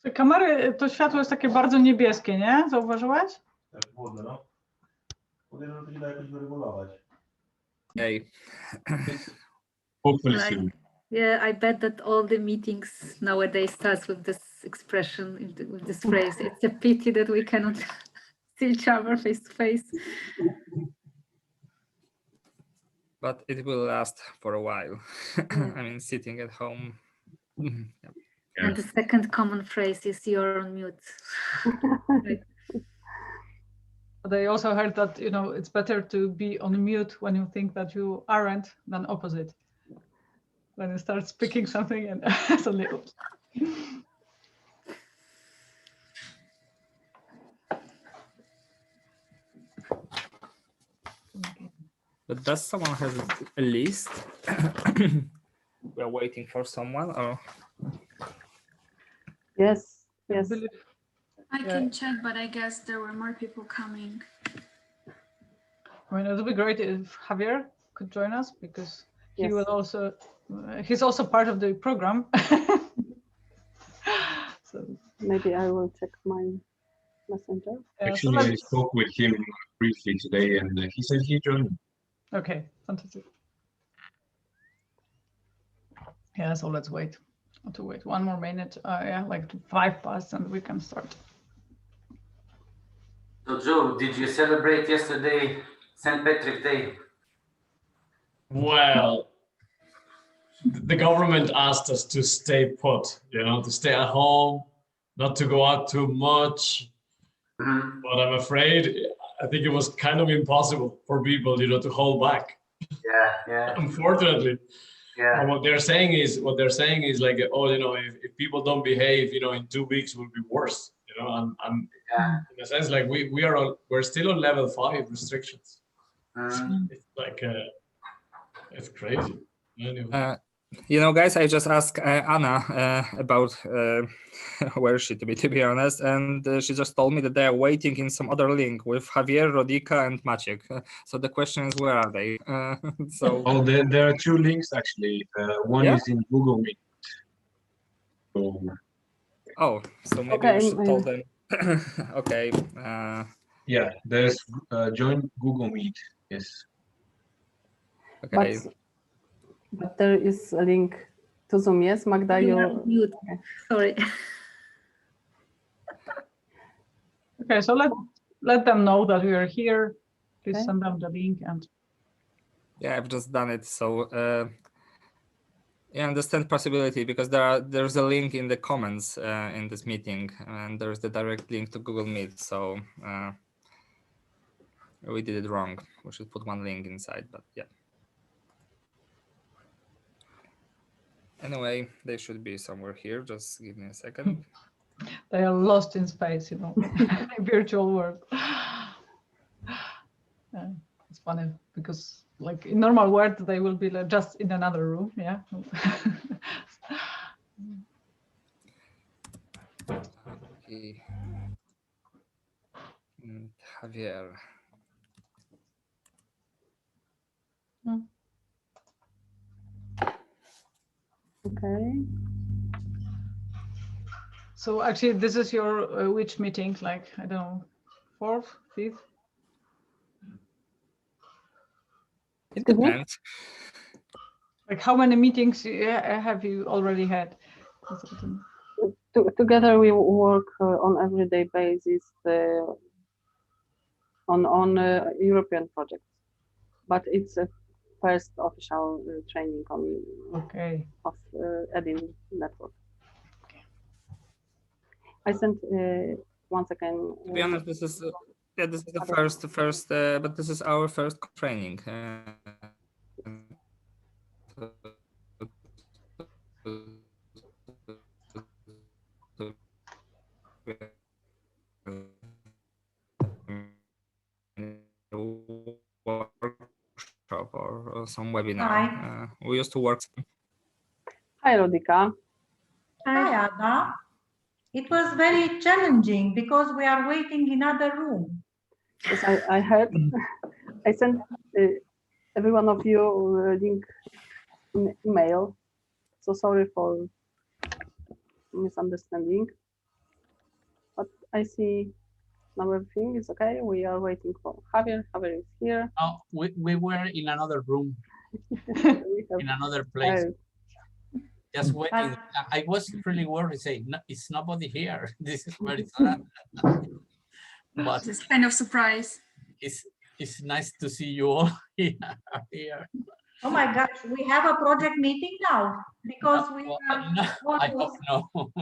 Te kamery, to światło jest takie bardzo niebieskie, nie? Zauważyłeś? Tak, wodne, no. Podejrzewam, że to się da jakoś wyregulować. Hey. Hopefully soon. Yeah, I bet that all the meetings nowadays starts with this expression, with this phrase. It's a pity that we cannot see each other face to face. But it will last for a while. I mean, sitting at home. Yeah. And the second common phrase is "you're on mute." Right. They also heard that, you know, it's better to be on mute when you think that you aren't than opposite. When you start speaking something and suddenly, oops. But does someone have a list? We are waiting for someone, or Yes, yes. I can check, but I guess there were more people coming. I mean, it would be great if Javier could join us, because he Yes. will also, he's also part of the program. So, Maybe I will check my messenger. yeah, so Actually, I let's- spoke with him briefly today, and he said he joined. okay, fantastic. Yeah, so let's wait. To wait one more minute. Yeah, like 5 past, and we can start. So Joe, did you celebrate yesterday St. Patrick's Day? Well, the government asked us to stay put, you know, to stay at home, not to go out too much. Mhm. But I'm afraid, I think it was kind of impossible for people, you know, to hold back. Yeah. Unfortunately, Yeah. and what they're saying is like, oh, you know, if people don't behave, you know, in 2 weeks will be worse. You know, and Yeah. in a sense, like we're still on level 5 restrictions. Mhm. It's like it's crazy. Anyway. you know, guys, I just asked Anna about where is she, to be honest, and she just told me that they are waiting in some other link with Javier, Rodica, and Maciek. So the question is, where are they? So Oh, there are 2 links actually. One Yeah? is in Google Meet. So maybe Okay, we should tell them. Okay. yeah, there's join Google Meet. Yes. Okay. But there is a link to Zoom. Yes, Magda, You're you. on mute. Okay. Sorry. Okay, so let them know that we are here. Please Okay. send them the link, and Yeah, I've just done it. So yeah, understand possibility, because there's a link in the comments in this meeting, and there's the direct link to Google Meet. So we did it wrong. We should put one link inside, but yeah. Anyway, they should be somewhere here. Just give me a second. they are lost in space, you know, in virtual world. It's funny because, like, in normal world, they will be like just in another room. Yeah. Okay. And Javier. Okay. So actually, this is your which meeting? Like, I don't know, 4th, 5th? It depends. Like, how many meetings have you already had? Together we work on everyday basis on European projects, but it's a first official training on Okay. of EDIN network. I sent once again. To be honest, this is this is the first, but this is our first training. Workshop or some webinar. We used to work. Hi, Rodica. Hi, Anna. It was very challenging because we are waiting in another room. Yes, I heard. I sent every one of you a link in email. So sorry for misunderstanding. but I see now everything is okay. We are waiting for Javier. Javier is here. Oh, we were in another room, We have in another place, heard. just waiting. I was really worried, saying, no, it's nobody here. This is very sad. But It's kind of surprise. it's nice to see you all here. Oh my gosh, we have a project meeting now because we Well, are no, I hope almost.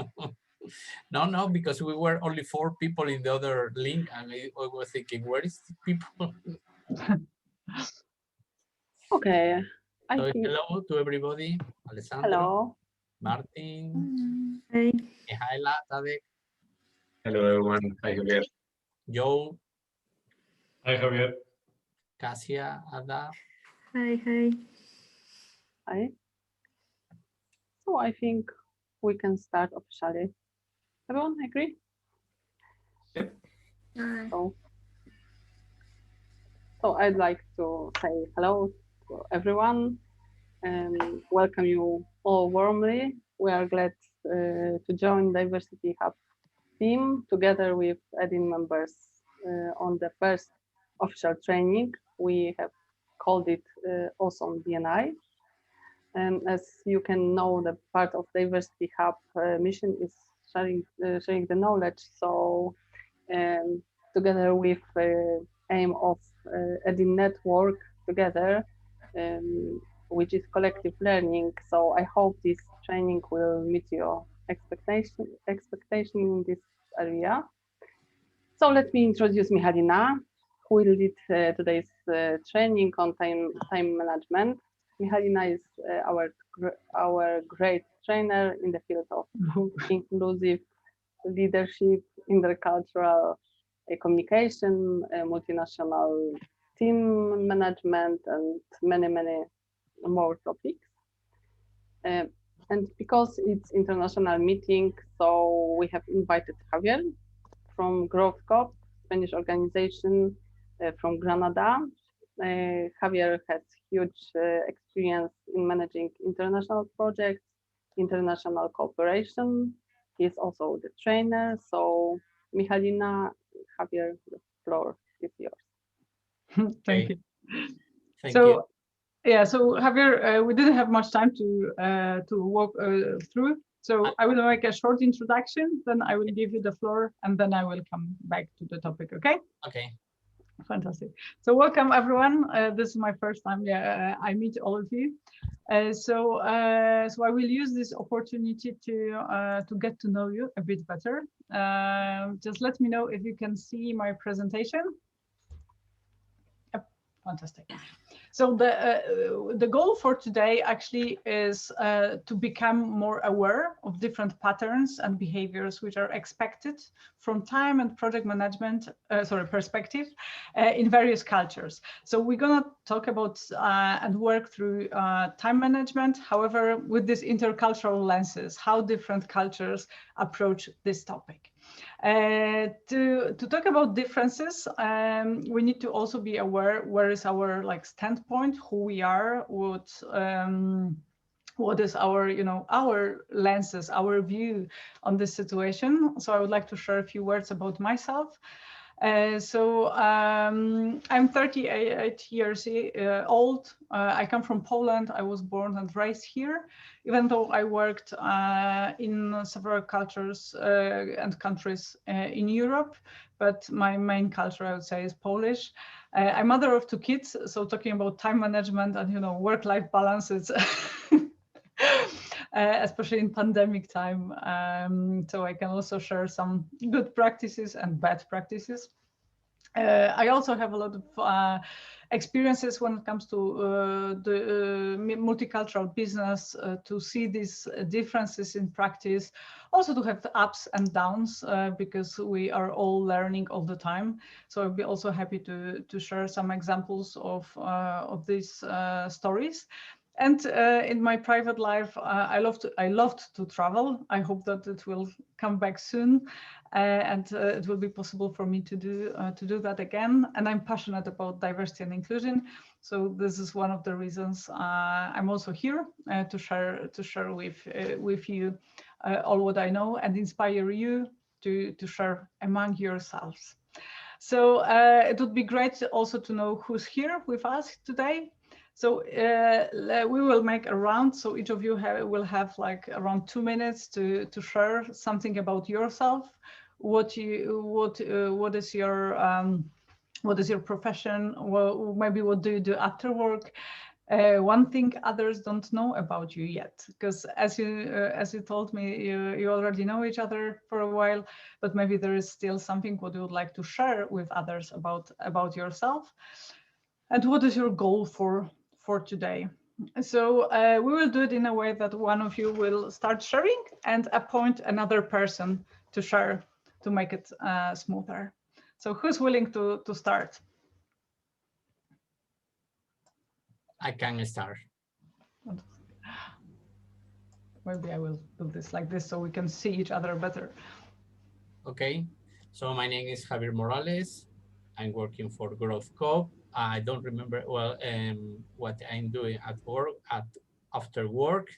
no. No, because we were only 4 people in the other link, and I was thinking, where is the people? Okay, I So think. hello to everybody. Alessandro, Hello. Martin, Hey. Mihaela, Tadek, Hello, everyone. Hi, Javier. Joe, Hi, Javier. Cassia, Ada. Hi, hi. Hi. So I think we can start officially. Everyone agree? So I'd like to say hello to everyone and welcome you all warmly. We are glad to join Diversity Hub team together with EDIN members on the first official training. We have called it Awesome BNI. And as you can know, the part of Diversity Hub mission is sharing the knowledge. So together with aim of EDIN network together, which is collective learning. So I hope this training will meet your expectation in this area. So let me introduce Michalina, who will lead today's training on time management. Michalina is our great trainer in the field of inclusive leadership, intercultural communication, multinational team management, and many more topics. And because it's international meeting, so we have invited Javier from Growth Corp, Spanish organization from Granada. Javier has huge experience in managing international projects, international cooperation. He's also the trainer. So Michalina, Javier, the floor is yours. Thank you. Thank so, you. Yeah, so Javier, we didn't have much time to walk through. So I will make a short introduction, then I will give you the floor, and then I will come back to the topic, okay? Okay. Fantastic. So welcome everyone. This is my first time I meet all of you. So I will use this opportunity to get to know you a bit better. Just let me know if you can see my presentation. Yep, fantastic. So the goal for today actually is to become more aware of different patterns and behaviors which are expected from time and project management, perspective in various cultures. So we're gonna talk about and work through time management, however, with these intercultural lenses, how different cultures approach this topic. To talk about differences, we need to also be aware where is our standpoint, who we are, what is our our lenses, our view on this situation. So I would like to share a few words about myself. I'm 38 years old. I come from Poland. I was born and raised here, even though I worked in several cultures and countries in Europe. But my main culture, I would say, is Polish. I'm mother of 2 kids, so talking about time management and work-life balance, it's especially in pandemic time. So I can also share some good practices and bad practices. I also have a lot of experiences when it comes to the multicultural business, to see these differences in practice, also to have the ups and downs, because we are all learning all the time. So I'll be also happy to share some examples of these stories. And in my private life, I loved to travel. I hope that it will come back soon, and it will be possible for me to do that again. And I'm passionate about diversity and inclusion, so this is one of the reasons I'm also here to share with you all what I know and inspire you to share among yourselves. So it would be great also to know who's here with us today. So we will make a round. So each of you will have like around 2 minutes to share something about yourself. What is your profession? Well, maybe what do you do after work? One thing others don't know about you yet, because as you told me, you already know each other for a while, but maybe there is still something what you would like to share with others about yourself. And what is your goal for today? So we will do it in a way that one of you will start sharing and appoint another person to share to make it smoother. So who's willing to start? I can start. Maybe I will do this like this so we can see each other better. Okay, so my name is Javier Morales. I'm working for Growth Co. I don't remember well what I'm doing at work, after work.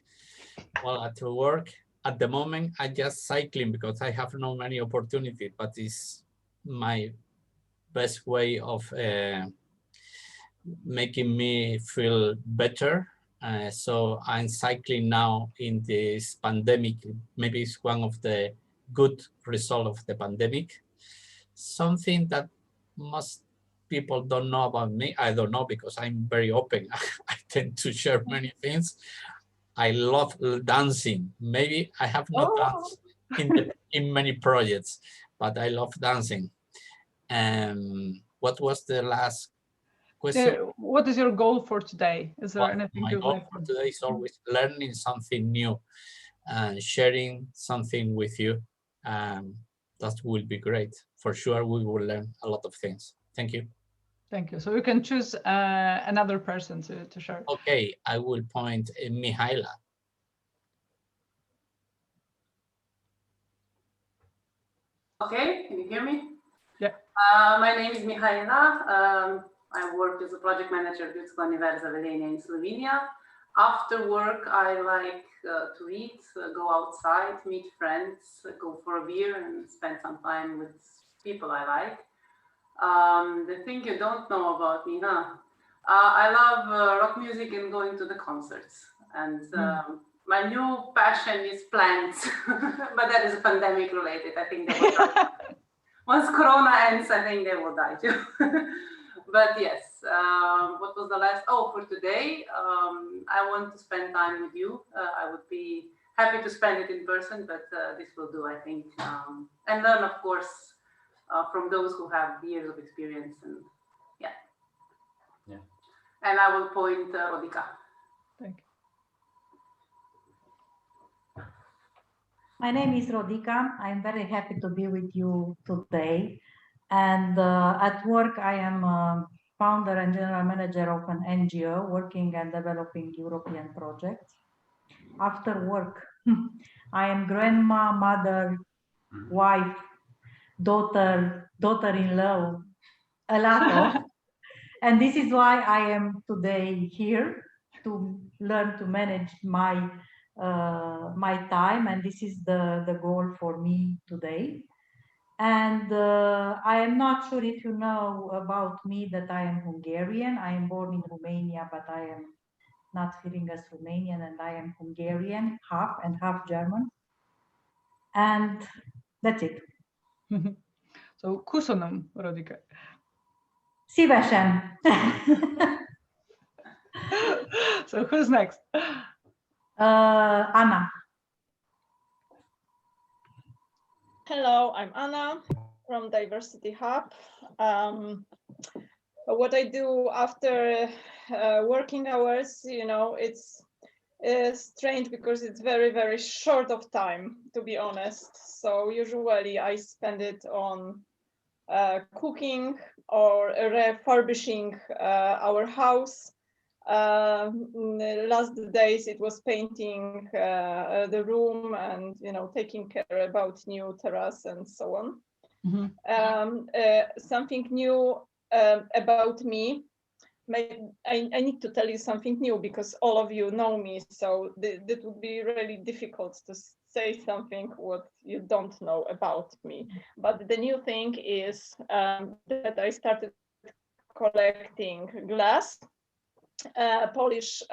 Well, after work, at the moment, I just cycling because I have no many opportunities, but it's my best way of making me feel better. So I'm cycling now in this pandemic. Maybe it's one of the good results of the pandemic. Something that most people don't know about me, I don't know because I'm very open. I tend to share many things. I love dancing. Maybe I have not danced in many projects, but I love dancing. What was the last question? What is your goal for today? Is there anything my you'd goal like for today is always learning something new and sharing something with you. That will be great. For sure, we will learn a lot of things. Thank you. Thank you. So you can choose another person to share. Okay, I will point Mihaela. Okay, can you hear me? Yeah. My name is Mihaela. I work as a project manager at Ljudska Univerza Velenje in Slovenia. After work, I like to read, go outside, meet friends, go for a beer and spend some time with people I like. The thing you don't know about me, huh? I love rock music and going to the concerts. And my new passion is plants, but that is pandemic related. I think they will die. Once Corona ends, I think they will die too. But yes, what was the last? Oh, for today, I want to spend time with you. I would be happy to spend it in person, but this will do, I think. And learn, of course, from those who have years of experience. And yeah. And I will point Rodica. Thank you. My name is Rodica. I'm very happy to be with you today. And at work, I am a founder and general manager of an NGO working and developing European projects. After work, I am grandma, mother, wife, daughter-in-law, a lot of. And this is why I am today here to learn to manage my time, and this is the goal for me today. And I am not sure if you know about me that I am Hungarian. I am born in Romania, but I am not feeling as Romanian, and I am Hungarian, half and half German. And that's it. So köszönöm, Rodica. Szívesen. So who's next? Anna. Hello, I'm Anna from Diversity Hub. What I do after working hours, you know, it's strange because it's very, very short of time, to be honest. So usually I spend it on cooking or refurbishing our house. Last days it was painting the room and, you know, taking care about new terrace and so on. Something new about me. I need to tell you something new because all of you know me, so that would be really difficult to say something what you don't know about me. But the new thing is that I started collecting glass, Polish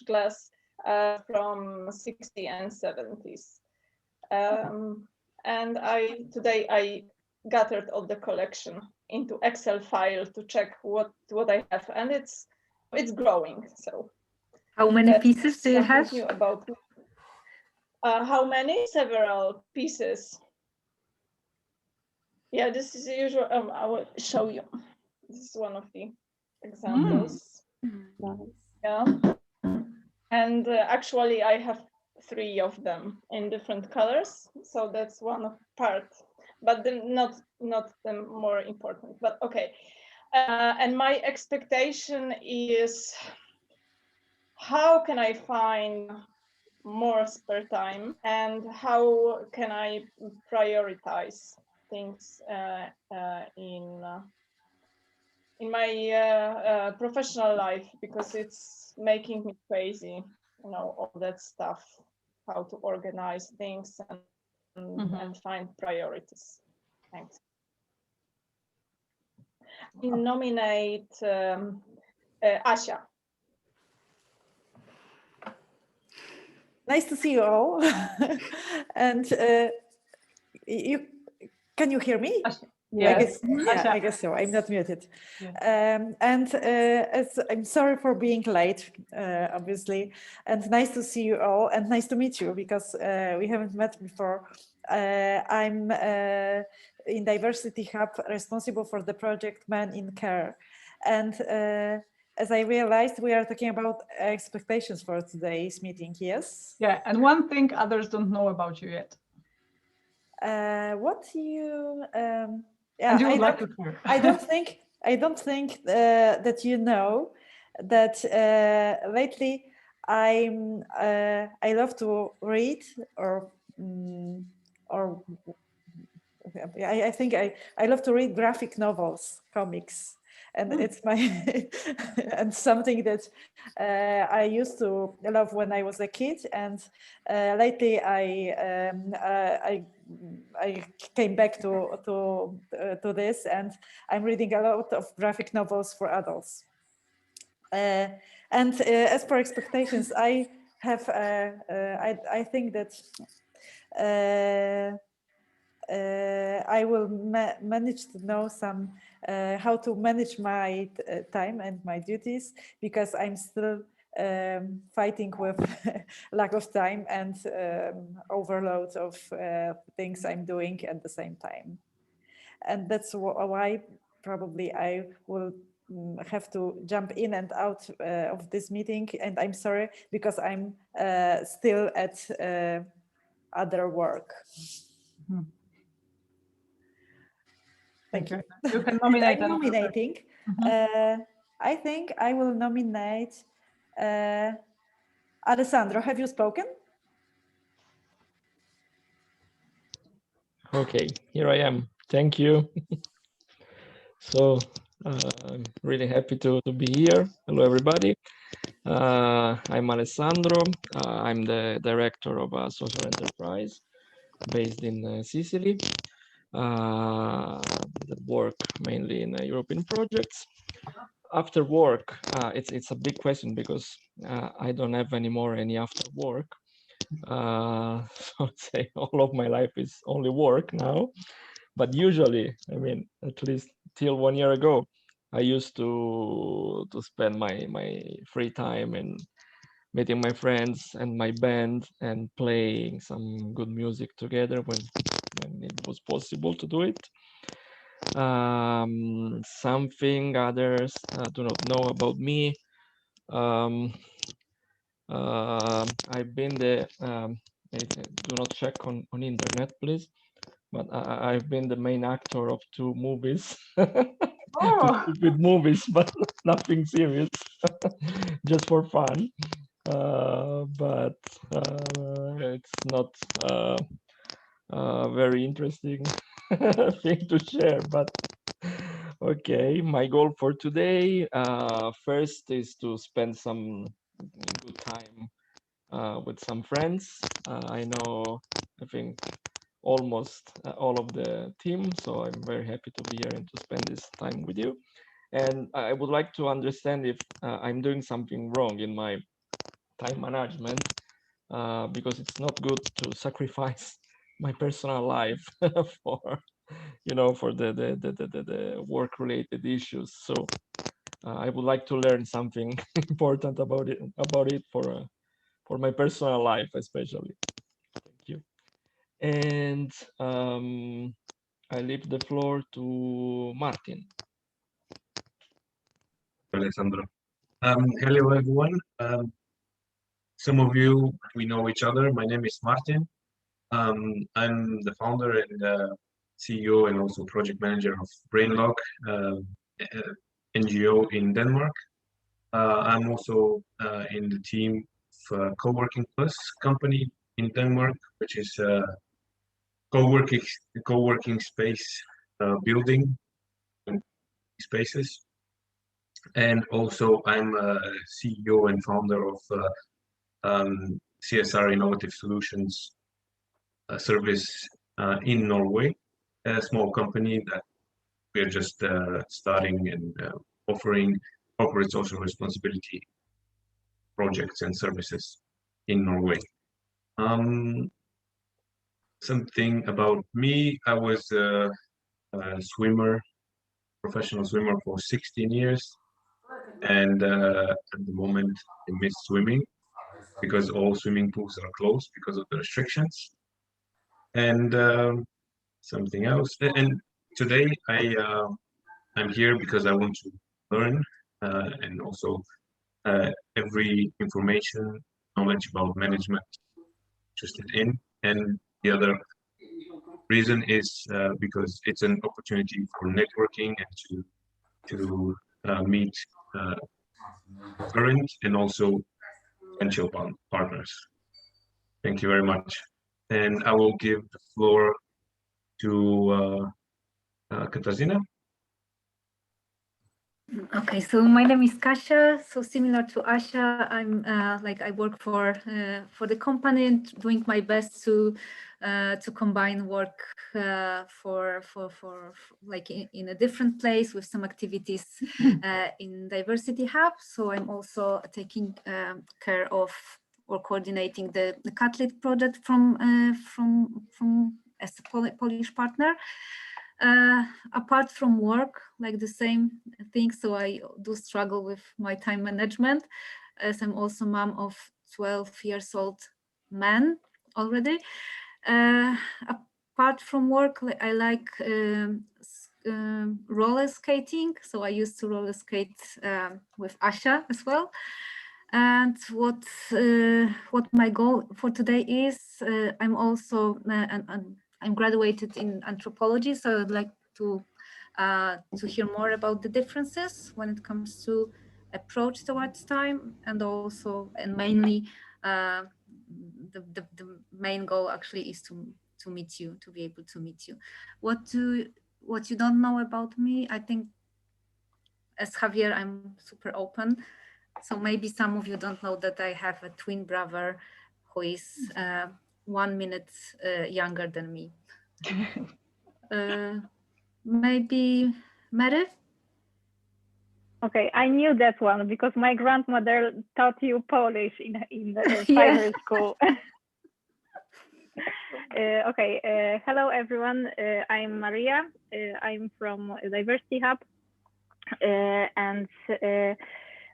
glass from 60s and 70s. And today I gathered all the collection into Excel file to check what I have, and it's growing. So how many pieces do you have? New about how many? Several pieces. Yeah, this is usual. I will show you. This is one of the examples. Yeah, and actually I have 3 of them in different colors, so that's one part, but not the more important. But okay, and my expectation is, how can I find more spare time, and how can I prioritize things in my professional life, because it's making me crazy, you know, all that stuff, how to organize things and find priorities. Thanks. I nominate Asia. Nice to see you all. And can you hear me? Yes. I guess so. I'm not muted. And I'm sorry for being late, obviously. And nice to see you all, and nice to meet you, because we haven't met before. I'm in Diversity Hub, responsible for the project Man in Care. And as I realized, we are talking about expectations for today's meeting, yes? Yeah, and one thing others don't know about you yet. What you... yeah, and you would like to hear. I don't think that you know that lately I love to read, or I think I love to read graphic novels, comics, and it's my and something that I used to love when I was a kid, and lately I came back to this, and I'm reading a lot of graphic novels for adults. And as per expectations, I have I think that I will manage to know some how to manage my time and my duties, because I'm still fighting with lack of time and overload of things I'm doing at the same time. And that's why probably I will have to jump in and out of this meeting. And I'm sorry, because I'm still at other work. Thank you. You can nominate. I'm nominating. I think I will nominate Alessandro. Have you spoken? Okay, here I am. Thank you. So I'm really happy to be here. Hello, everybody. I'm Alessandro. I'm the director of a social enterprise based in Sicily. That work mainly in European projects. After work, it's a big question, because I don't have anymore any after work. So I'd say all of my life is only work now. But usually, I mean, at least till 1 year ago, I used to spend my free time in meeting my friends and my band and playing some good music together when it was possible to do it. Something others do not know about me. I've been the do not check on internet, please. But I've been the main actor of 2 movies, Oh. 2 stupid movies, but nothing serious, just for fun. But it's not very interesting thing to share. But okay, my goal for today, first is to spend some good time with some friends. I know I think, almost all of the team. So I'm very happy to be here and to spend this time with you. And I would like to understand if I'm doing something wrong in my time management, because it's not good to sacrifice my personal life for, for the work-related issues. So I would like to learn something important about it for my personal life, especially. Thank you. And I leave the floor to Martin. Alessandro. Hello, everyone. Some of you, we know each other. My name is Martin. I'm the founder and CEO and also project manager of BrainLog, NGO in Denmark. I'm also in the team of Co-working Plus company in Denmark, which is a co-working space building spaces. And also I'm a CEO and founder of CSR Innovative Solutions service in Norway, a small company that we're just starting and offering corporate social responsibility projects and services in Norway. Something about me, I was a swimmer, professional swimmer for 16 years. And at the moment I miss swimming because all swimming pools are closed because of the restrictions. And something else. And today I'm here because I want to learn and also every information, knowledge about management interested in. And the other reason is because it's an opportunity for networking and to meet current and also potential partners. Thank you very much. And I will give the floor to Katarzyna. Okay, so my name is Kasia. So similar to Asha, I work for the company and doing my best to combine work for like in a different place with some activities in Diversity Hub. So I'm also taking care of or coordinating the Catlet project from as a Polish partner. Apart from work, like the same thing, so I do struggle with my time management, as I'm also mom of 12 years old man already. Apart from work, I like roller skating, so I used to roller skate with Asha as well. And what my goal for today is, I'm also I'm graduated in anthropology, so I'd like to hear more about the differences when it comes to approach towards time, and also and mainly the main goal actually is to meet you, to be able to meet you. What you don't know about me, I think as Javier, I'm super open. So maybe some of you don't know that I have a twin brother who is 1 minute younger than me. Maybe Mary? Okay, I knew that one because my grandmother taught you Polish in the primary school. Okay, hello everyone. I'm Maria. I'm from Diversity Hub, and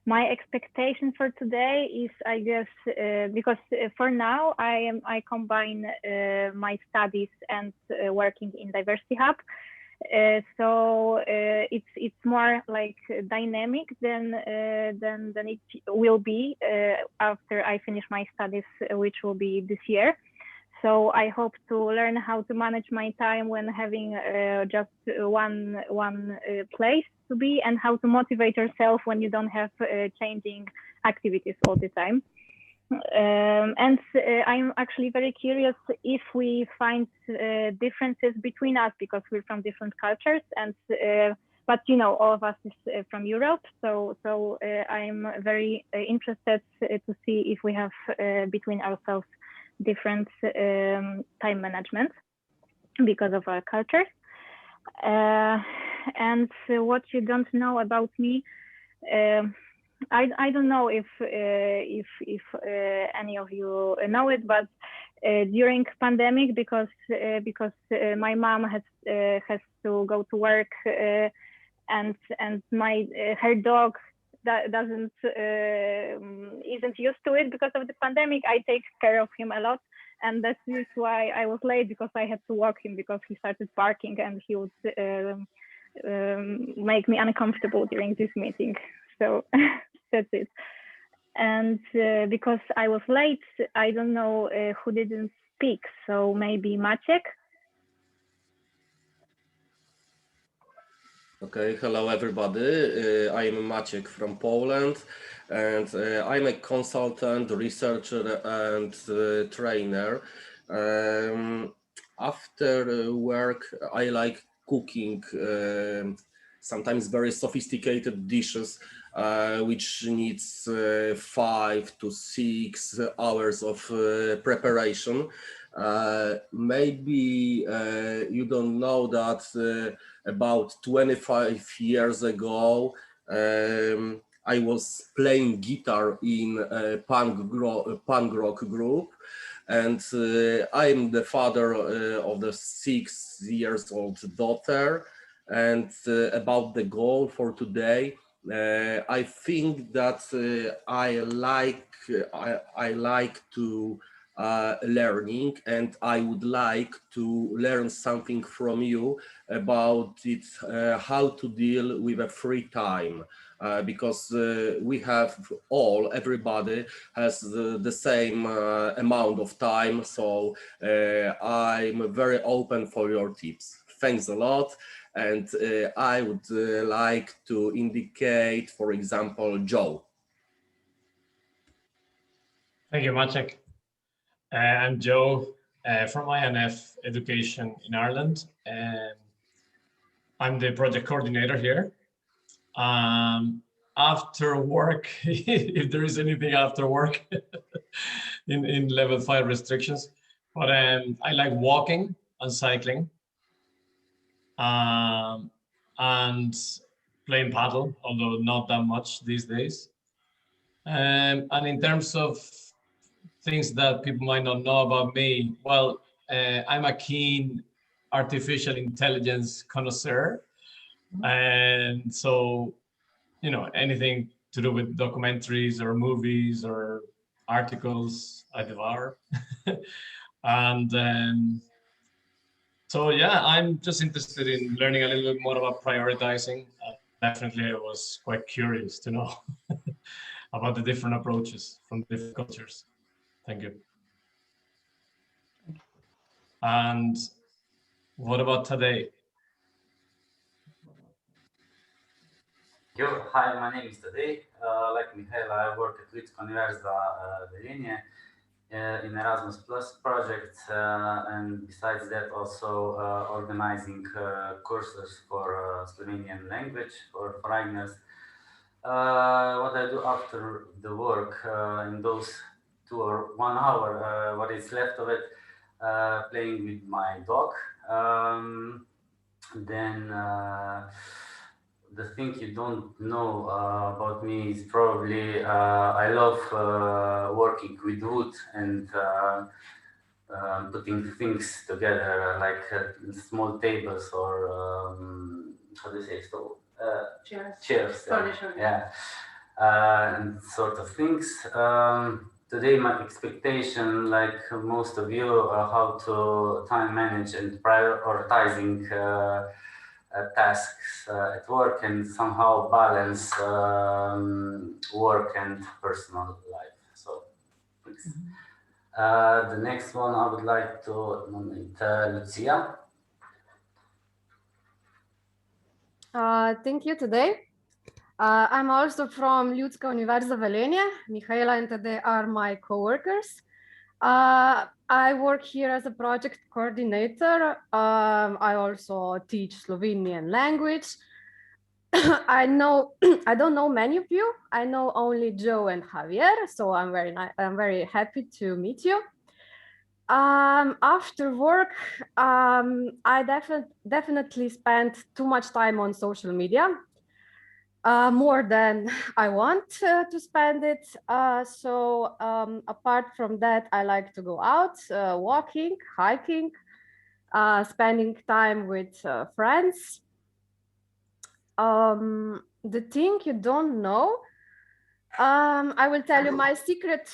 my expectation for today is, I guess, because for now I combine my studies and working in Diversity Hub. So it's more like dynamic than it will be after I finish my studies, which will be this year. So I hope to learn how to manage my time when having just one place to be, and how to motivate yourself when you don't have changing activities all the time. And I'm actually very curious if we find differences between us, because we're from different cultures, and but you know, all of us is from Europe. So I'm very interested to see if we have between ourselves different time management because of our cultures. And what you don't know about me, I don't know if any of you know it, but during pandemic, because my mom has to go to work, and her dog isn't used to it because of the pandemic. I take care of him a lot, and that's why I was late, because I had to walk him because he started barking and he would make me uncomfortable during this meeting. So that's it. And because I was late, I don't know who didn't speak. So maybe Maciek. Okay, hello everybody. I'm Maciek from Poland, and I'm a consultant, researcher, and trainer. After work, I like cooking, sometimes very sophisticated dishes, which needs 5 to 6 hours of preparation. Maybe you don't know that about 25 years ago, I was playing guitar in a punk rock group, and I'm the father of the 6-year-old daughter. And about the goal for today, I think that I like to learning, and I would like to learn something from you about it, how to deal with a free time, because everybody has the same amount of time. So I'm very open for your tips. Thanks a lot. And I would like to indicate, for example, Joe. Thank you, Maciek. I'm Joe from INF Education in Ireland. I'm the project coordinator here. After work, if there is anything after work in level 5 restrictions, but I like walking and cycling, and playing paddle, although not that much these days. And in terms of things that people might not know about me, well, I'm a keen artificial intelligence connoisseur. And so, you know, anything to do with documentaries or movies or articles, I devour. And so, yeah, I'm just interested in learning a little bit more about prioritizing. Definitely, I was quite curious to know about the different approaches from different cultures. Thank you. And what about today? Hi, my name is Tadej. Like Michaela, I work at Lithuania University Vilnius in Erasmus Plus project, and besides that also organizing courses for Slovenian language for foreigners. What I do after the work in those 2 or 1 hour, what is left of it, playing with my dog. Then the thing you don't know about me is probably I love working with wood and putting things together, like small tables or how do you say, chairs, Furniture. yeah, and sort of things. Today my expectation, like most of you, how to time manage and prioritizing tasks at work and somehow balance work and personal life. So thanks. The next one I would like to nominate Lucia. Thank you today. I'm also from Ljudska Univerza Velenje. Michaela and Tadej are my co-workers. I work here as a project coordinator. I also teach Slovenian language. I don't know many of you. I know only Joe and Javier, so I'm very happy to meet you. After work, I definitely spent too much time on social media, more than I want to spend it. So apart from that, I like to go out, walking, hiking, spending time with friends. The thing you don't know, I will tell you my secret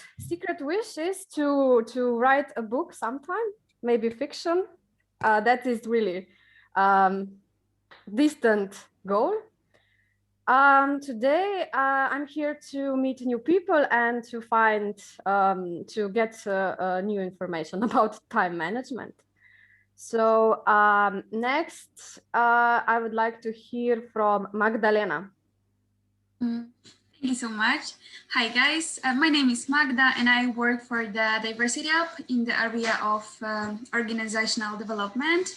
wish is to write a book sometime, maybe fiction. That is really distant goal. Today I'm here to meet new people and to find to get new information about time management. So next I would like to hear from Magdalena. Thank you so much. Hi guys, my name is Magda and I work for the Diversity Hub in the area of organizational development.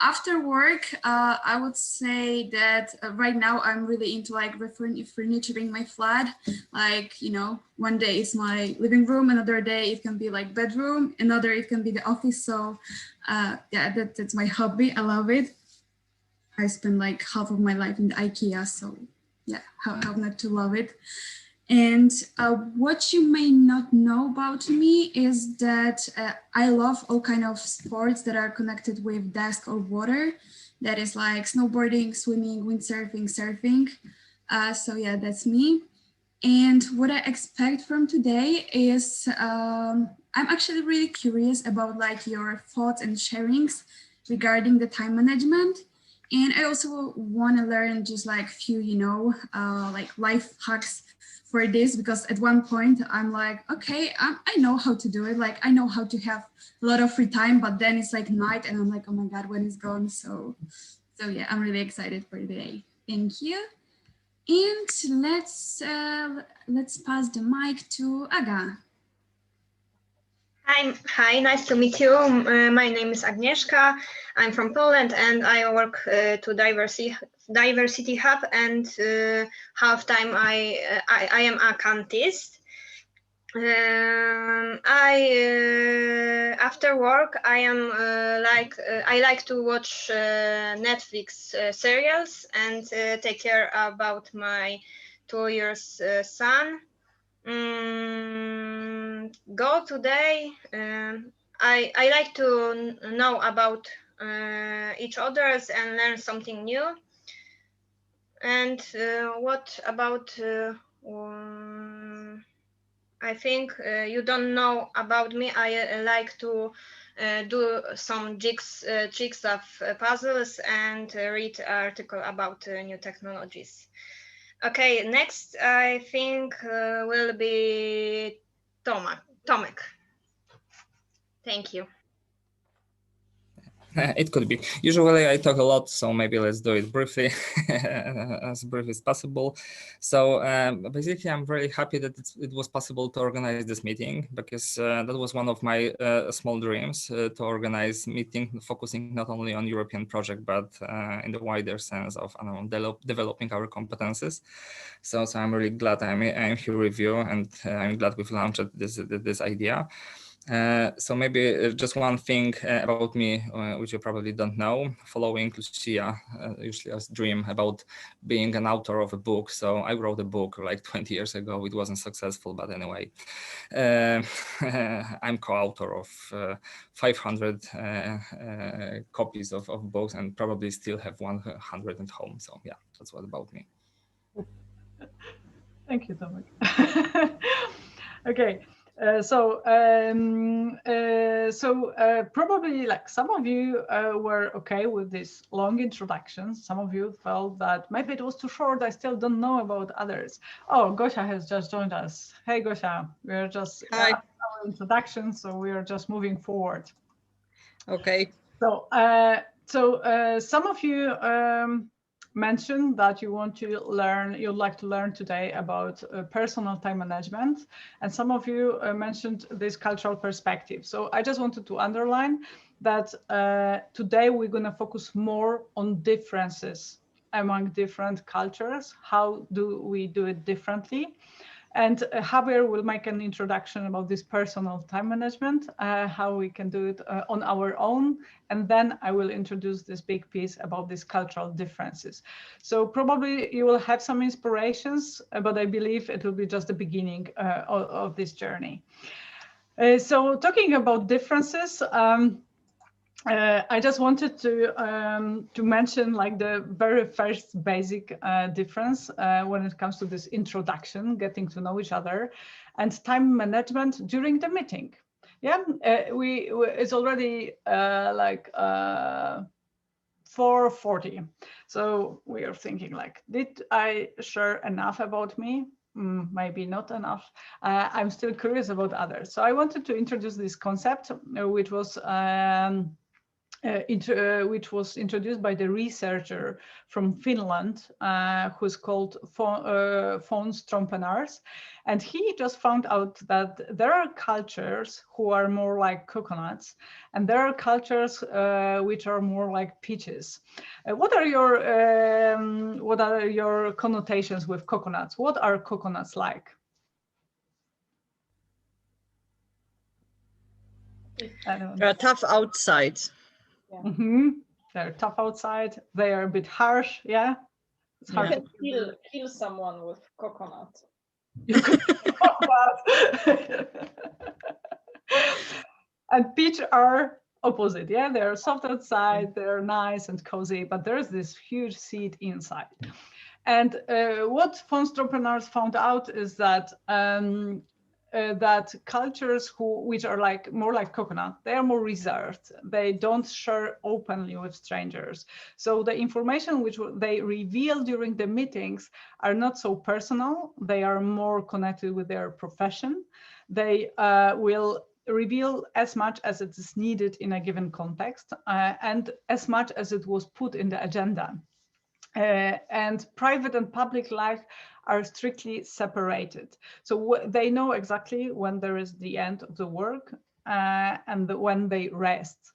After work, I would say that right now I'm really into like furnituring my flat. Like, you know, one day it's my living room, another day it can be like bedroom, another it can be the office. So yeah, that's my hobby. I love it. I spend like half of my life in the IKEA, so yeah, how not to love it. And what you may not know about me is that I love all kind of sports that are connected with desk or water. That is like snowboarding, swimming, windsurfing, surfing. So yeah, that's me. And what I expect from today is I'm actually really curious about like your thoughts and sharings regarding the time management. And I also want to learn just like few, you know, like life hacks for this, because at one point I'm like, okay, I know how to do it. Like I know how to have a lot of free time, but then it's like night and I'm like, oh my God, when it's gone. So yeah, I'm really excited for the day. Thank you. And let's pass the mic to Aga. Hi, nice to meet you. My name is Agnieszka. I'm from Poland and I work to Diversity Hub, and half time I am a cantist. After work I am I like to watch Netflix serials and take care about my 2 years son. Go today. I like to know about each others and learn something new. And what about I think you don't know about me. I like to do some tricks of puzzles and read article about new technologies. Okay, next I think will be Tomek. Thank you. It could be. Usually I talk a lot, so maybe let's do it briefly, as brief as possible. So basically, I'm very happy that it was possible to organize this meeting, because that was one of my small dreams, to organize meeting focusing not only on European project, but in the wider sense of developing our competences. So I'm really glad I'm here with you, and I'm glad we've launched this idea. So maybe just one thing about me, which you probably don't know. Following Lucia, Lucia's dream about being an author of a book. So I wrote a book like 20 years ago. It wasn't successful, but anyway, I'm co-author of 500 copies of books, and probably still have 100 at home. So yeah, that's what about me. Thank you, Tomek. Okay. Probably like some of you were okay with this long introduction. Some of you felt that maybe it was too short. I still don't know about others. Oh, Gosia has just joined us. Hey, Gosia, we're just our introduction, so we are just moving forward. Okay. So, some of you mentioned that you want to learn, you'd like to learn today about personal time management, and some of you mentioned this cultural perspective. So I just wanted to underline that today we're going to focus more on differences among different cultures. How do we do it differently? And Javier will make an introduction about this personal time management, how we can do it on our own. And then I will introduce this big piece about these cultural differences. So probably you will have some inspirations, but I believe it will be just the beginning of this journey. So talking about differences, I just wanted to mention like the very first basic difference when it comes to this introduction, getting to know each other, and time management during the meeting. Yeah, it's already like 4:40, so we are thinking like, did I share enough about me? Maybe not enough. I'm still curious about others, so I wanted to introduce this concept, which was introduced by the researcher from Finland, who's called Fons Trompenaars. And he just found out that there are cultures who are more like coconuts, and there are cultures which are more like peaches. What are your connotations with coconuts? What are coconuts like? They're tough outside. Yeah. They're tough outside. They are a bit harsh. Yeah, it's hard You to can kill someone with coconut. And peach are opposite. Yeah, they're soft outside. They're nice and cozy, but there's this huge seed inside. And what Fons Trompenaars found out is that that cultures which are like more like coconut, they are more reserved. They don't share openly with strangers. So the information which they reveal during the meetings are not so personal. They are more connected with their profession. They will reveal as much as it is needed in a given context and as much as it was put in the agenda. And private and public life are strictly separated. So they know exactly when there is the end of the work and when they rest.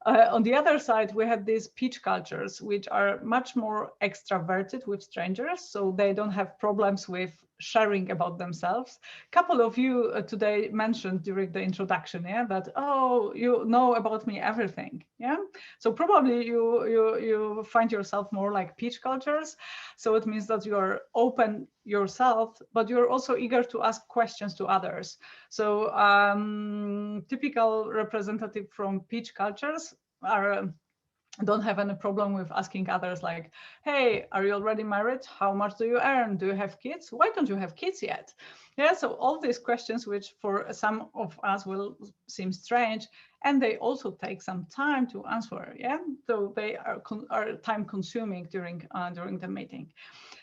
On the other side, we have these peach cultures, which are much more extroverted with strangers, so they don't have problems with sharing about themselves. A couple of you today mentioned during the introduction, yeah, that, oh, you know about me everything, yeah? So probably you find yourself more like peach cultures. So it means that you are open yourself, but you're also eager to ask questions to others. So typical representative from peach cultures are don't have any problem with asking others like, hey, are you already married? How much do you earn? Do you have kids? Why don't you have kids yet? Yeah, so all these questions, which for some of us will seem strange, and they also take some time to answer. Yeah, so they are time consuming during the meeting.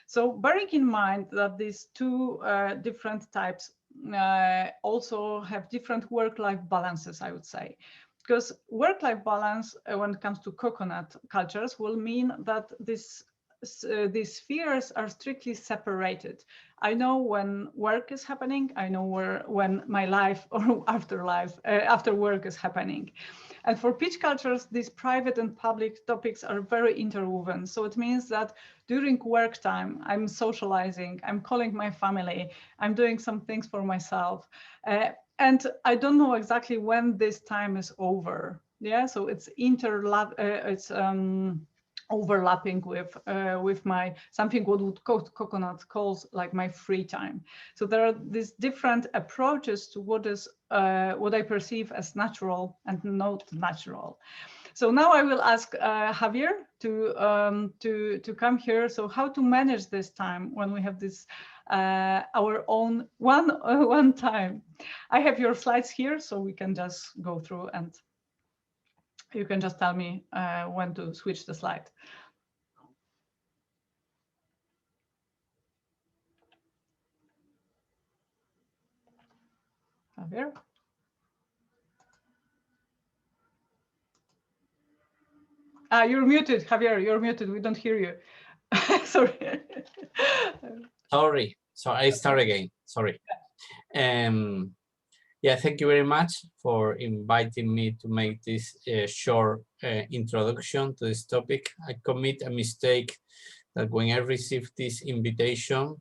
So bearing in mind that these two different types also have different work-life balances, I would say. Because work-life balance, when it comes to coconut cultures, will mean that these spheres are strictly separated. I know when work is happening. I know when my life or after work is happening. And for peach cultures, these private and public topics are very interwoven. So it means that during work time, I'm socializing, I'm calling my family, I'm doing some things for myself. And I don't know exactly when this time is over. Yeah, so it's overlapping with my something what coconut calls like my free time. So there are these different approaches to what I perceive as natural and not natural. So now I will ask Javier to come here. So how to manage this time when we have this our own one time. I have your slides here, so we can just go through and you can just tell me when to switch the slide. Javier? You're muted, Javier, you're muted. We don't hear you. Sorry. Sorry. So I start again. Sorry. Yeah, thank you very much for inviting me to make this short introduction to this topic. I commit a mistake that when I received this invitation,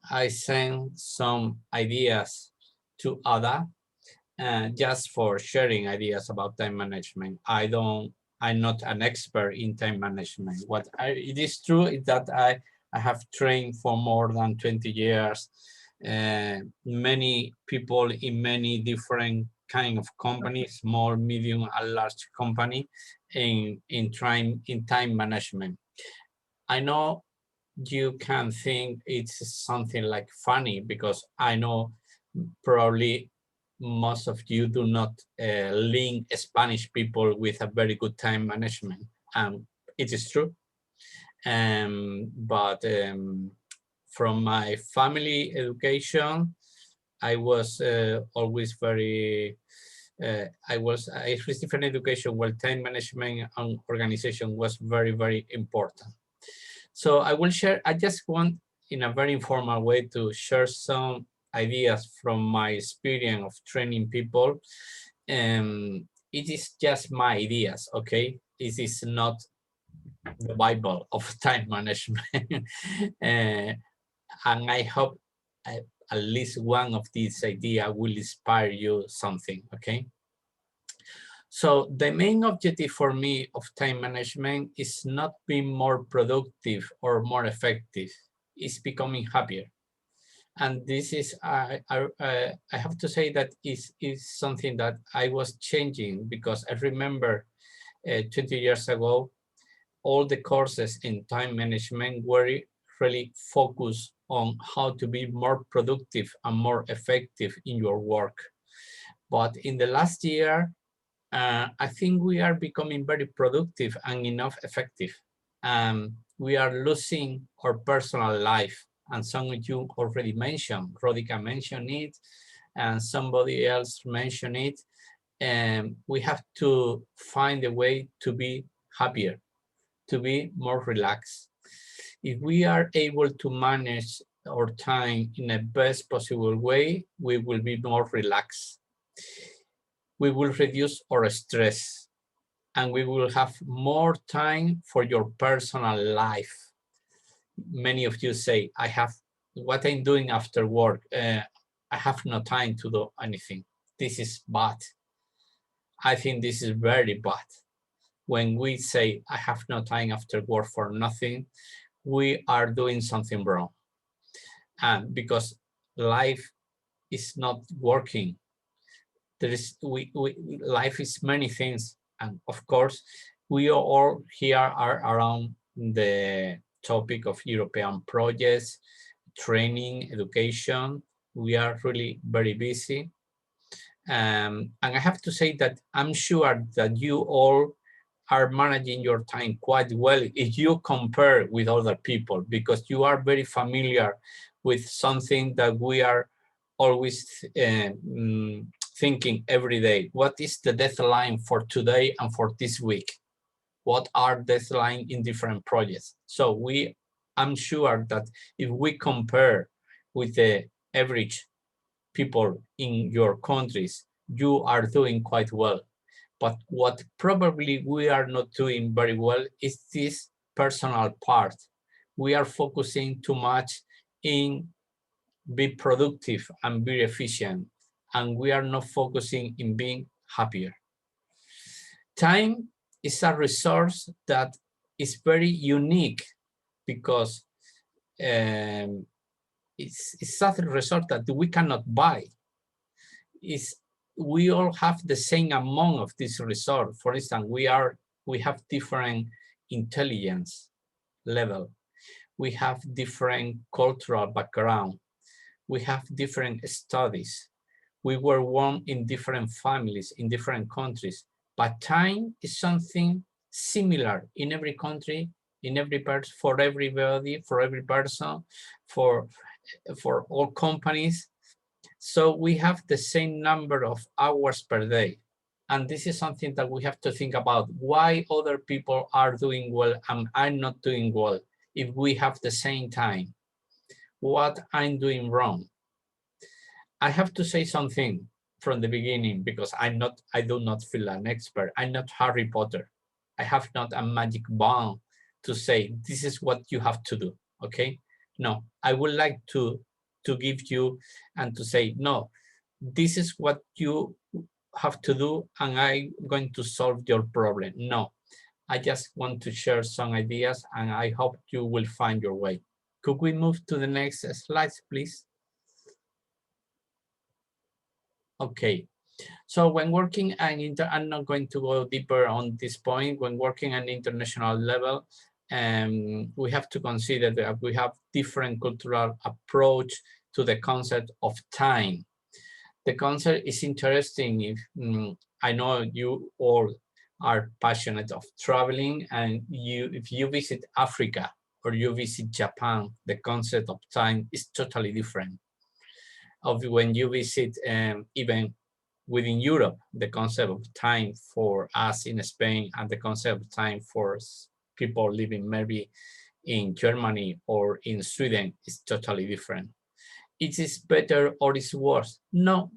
I send some ideas to Ada just for sharing ideas about time management. I'm not an expert in time management. It is true is that I have trained for more than 20 years, many people in many different kind of companies, small, medium, and large company in time management. I know you can think it's something like funny because I know probably most of you do not link Spanish people with a very good time management. It is true. But from my family education, I was always very, I received an education where time management and organization was very, very important. So I will share, I just want in a very informal way to share some ideas from my experience of training people. It is just my ideas, okay? This is not the Bible of time management. And I hope at least one of these ideas will inspire you something, okay? So the main objective for me of time management is not being more productive or more effective, it's becoming happier. And this is, I have to say that is something that I was changing because I remember 20 years ago, all the courses in time management were really focused on how to be more productive and more effective in your work. But in the last year, I think we are becoming very productive and enough effective. We are losing our personal life. And some of you already mentioned, Rodica mentioned it, and somebody else mentioned it. And we have to find a way to be happier, to be more relaxed. If we are able to manage our time in the best possible way, we will be more relaxed. We will reduce our stress and we will have more time for your personal life. Many of you say, I have what I'm doing after work. I have no time to do anything. This is bad. I think this is very bad. When we say, I have no time after work for nothing, we are doing something wrong. And because life is not working, there is life is many things, and of course we all here are around the topic of European projects, training, education. We are really very busy, and I have to say that I'm sure that you all are managing your time quite well if you compare with other people, because you are very familiar with something that we are always thinking every day. What is the deadline for today and for this week? What are deadlines in different projects? So I'm sure that if we compare with the average people in your countries, you are doing quite well. But what probably we are not doing very well is this personal part. We are focusing too much in be productive and be efficient, and we are not focusing in being happier. Time is a resource that is very unique because it's such a resource that we cannot buy. We all have the same amount of this resource. For instance, we have different intelligence level. We have different cultural background. We have different studies. We were born in different families, in different countries. But time is something similar in every country, in every person, for everybody, for every person, for all companies. So we have the same number of hours per day. And this is something that we have to think about, why other people are doing well and I'm not doing well if we have the same time. What I'm doing wrong. I have to say something from the beginning because I do not feel an expert. I'm not Harry Potter. I have not a magic wand to say, this is what you have to do, okay? No, I would like to to give you and to say, no, this is what you have to do and I'm going to solve your problem. No, I just want to share some ideas and I hope you will find your way. Could we move to the next slides, please? Okay. So when working I'm not going to go deeper on this point. When working at international level, we have to consider that we have different cultural approach to the concept of time. The concept is interesting. If I know you all are passionate of traveling, and if you visit Africa or you visit Japan, the concept of time is totally different. Of when you visit even within Europe, the concept of time for us in Spain and the concept of time for people living maybe in Germany or in Sweden is totally different. It is better or is worse? No.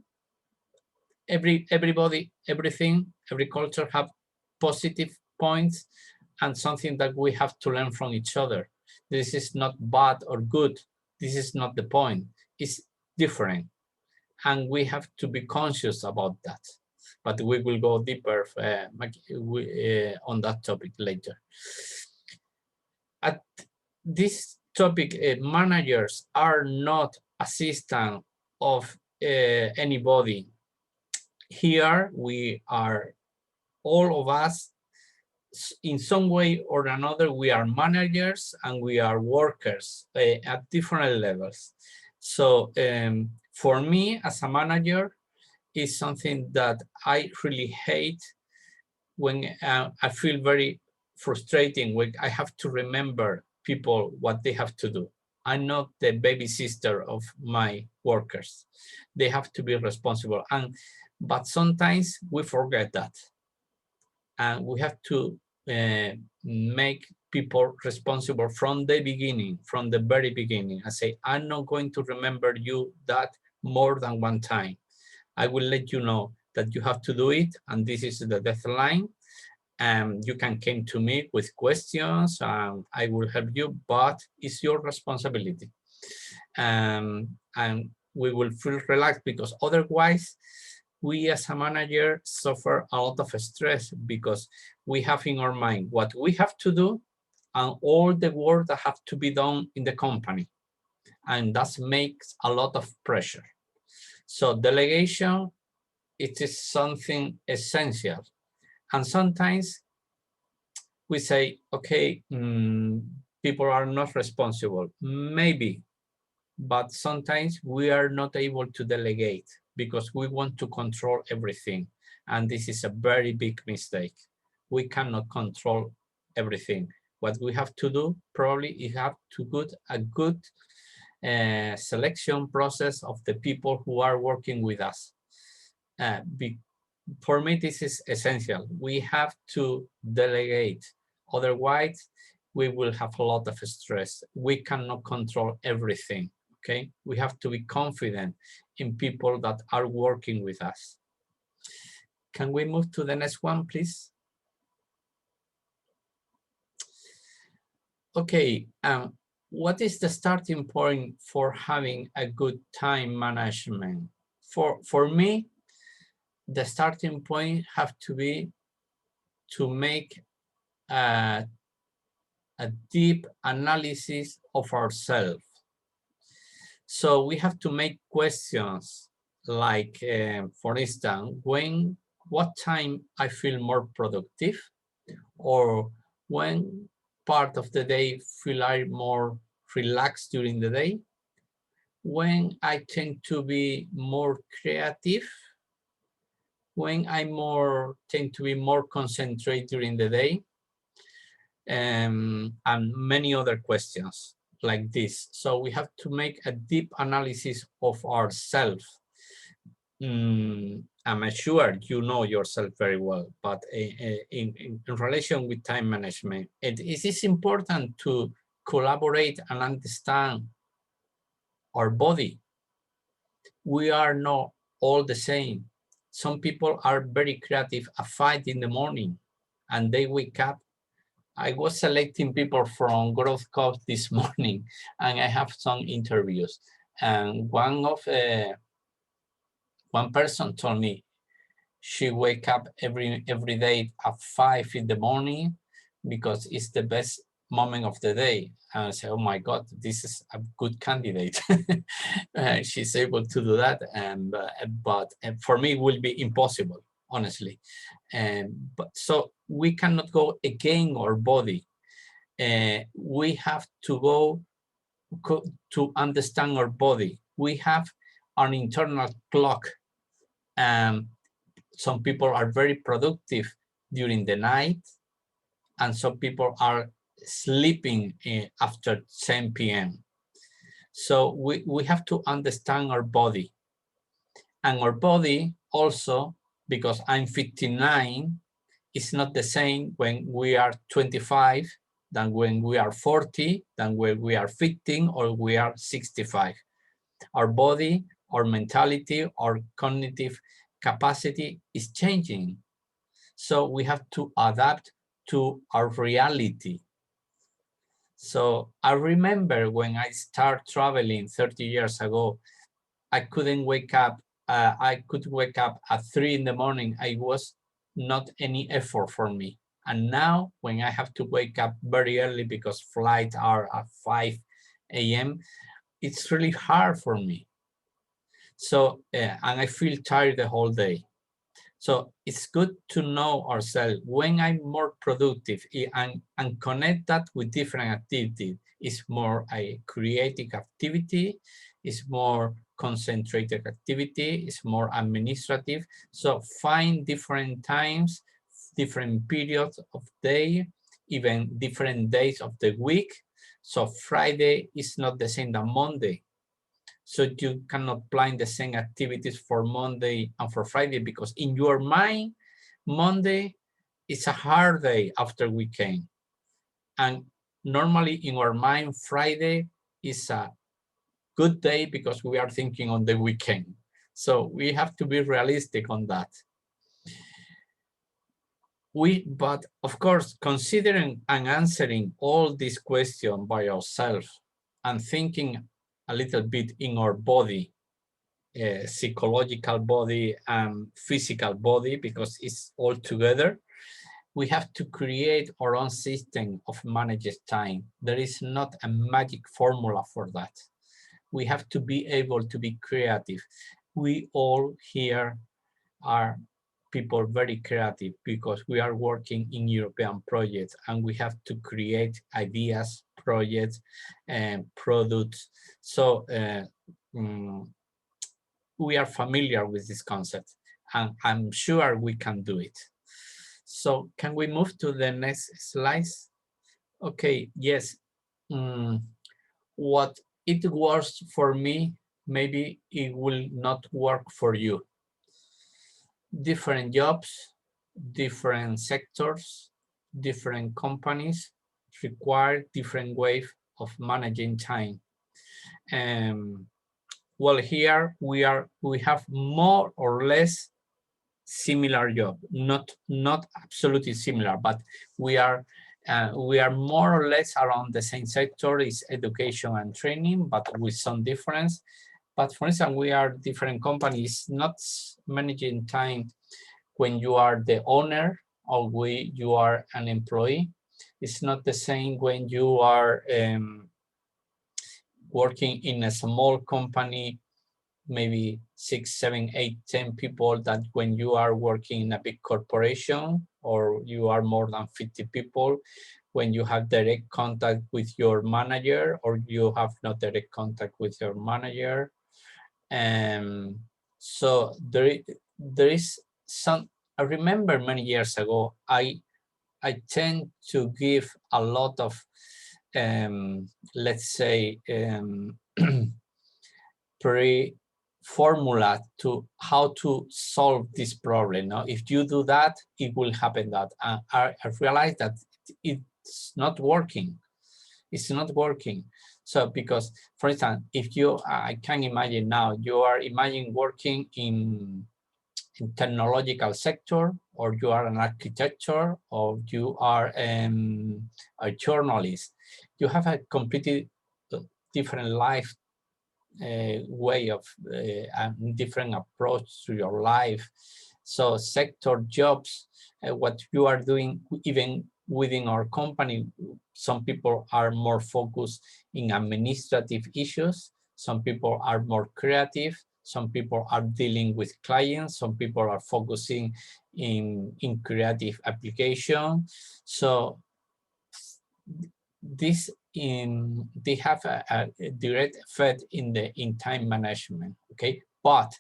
Everybody, everything, every culture have positive points and something that we have to learn from each other. This is not bad or good. This is not the point. It's different. And we have to be conscious about that. But we will go deeper on that topic later. At this topic, managers are not assistant of anybody. Here we are, all of us, in some way or another, we are managers and we are workers at different levels. So for me as a manager, is something that I really hate when I feel very frustrating when I have to remember people what they have to do. I'm not the baby sister of my workers. They have to be responsible. But sometimes we forget that. And we have to make people responsible from the beginning, from the very beginning. I say, I'm not going to remember you that more than one time. I will let you know that you have to do it, and this is the deadline. You can come to me with questions, and I will help you, but it's your responsibility. And we will feel relaxed, because otherwise, we as a manager suffer a lot of stress, because we have in our mind what we have to do and all the work that have to be done in the company. And that makes a lot of pressure. So delegation, it is something essential. And sometimes we say, okay, people are not responsible. Maybe, but sometimes we are not able to delegate because we want to control everything. And this is a very big mistake. We cannot control everything. What we have to do probably is have to do a good selection process of the people who are working with us. For me, this is essential. We have to delegate. Otherwise, we will have a lot of stress. We cannot control everything, okay? We have to be confident in people that are working with us. Can we move to the next one, please? Okay, what is the starting point for having a good time management? For me, the starting point have to be to make a deep analysis of ourselves. So we have to make questions like, for instance, what time I feel more productive, or when part of the day feel I more relaxed during the day, when I tend to be more creative, when I tend to be more concentrated during the day, and many other questions like this. So we have to make a deep analysis of ourselves. I'm sure you know yourself very well, but in relation with time management, it is important to collaborate and understand our body. We are not all the same. Some people are very creative at 5 in the morning and they wake up. I was selecting people from Growth Coach this morning and I have some interviews. And one person told me she wake up every day at 5 in the morning because it's the best moment of the day. And I say, oh my God, this is a good candidate. She's able to do that, but for me it will be impossible, honestly. But so we cannot go against our body. We have to go to understand our body. We have an internal clock. Some people are very productive during the night, and some people are sleeping after 10 p.m. So we have to understand our body. And our body also, because I'm 59, it's not the same when we are 25 than when we are 40, than when we are 15 or we are 65. Our body, our mentality, our cognitive capacity is changing. So we have to adapt to our reality. So I remember when I started traveling 30 years ago, I couldn't wake up. I could wake up at 3 in the morning. It was not any effort for me. And now when I have to wake up very early because flights are at 5 a.m., it's really hard for me. So, and I feel tired the whole day. So it's good to know ourselves when I'm more productive and connect that with different activities. It's more a creative activity, it's more concentrated activity, it's more administrative. So find different times, different periods of day, even different days of the week. So Friday is not the same than Monday. So you cannot plan the same activities for Monday and for Friday, because in your mind, Monday is a hard day after weekend. And normally in our mind, Friday is a good day because we are thinking on the weekend. So we have to be realistic on that. But of course, considering and answering all these questions by ourselves and thinking a little bit in our body, psychological body and physical body, because it's all together, we have to create our own system of managed time. There is not a magic formula for that. We have to be able to be creative. We all here are people very creative because we are working in European projects and we have to create ideas, projects, and products. So we are familiar with this concept, and I'm sure we can do it. So can we move to the next slides? Okay, yes. What it works for me, maybe it will not work for you. Different jobs, different sectors, different companies require different ways of managing time. Well, here we have more or less similar job, not absolutely similar, but we are more or less around the same sector, is education and training, but with some difference. But for instance, we are different companies, not managing time when you are the owner or you are an employee. It's not the same when you are working in a small company, maybe 6, 7, 8, 10 people, that when you are working in a big corporation or you are more than 50 people, when you have direct contact with your manager or you have not direct contact with your manager. So there is some, I remember many years ago, I tend to give a lot of, let's say, formula to how to solve this problem. Now, if you do that, it will happen that. I realized that it's not working. It's not working. So because, for instance, if you, I can imagine now, you are imagining working in technological sector, or you are an architecture, or you are a journalist. You have a completely different life way of a different approach to your life. So sector jobs, what you are doing, even within our company, some people are more focused in administrative issues, some people are more creative, some people are dealing with clients, some people are focusing in creative application. So this they have a direct effect in time management, okay? But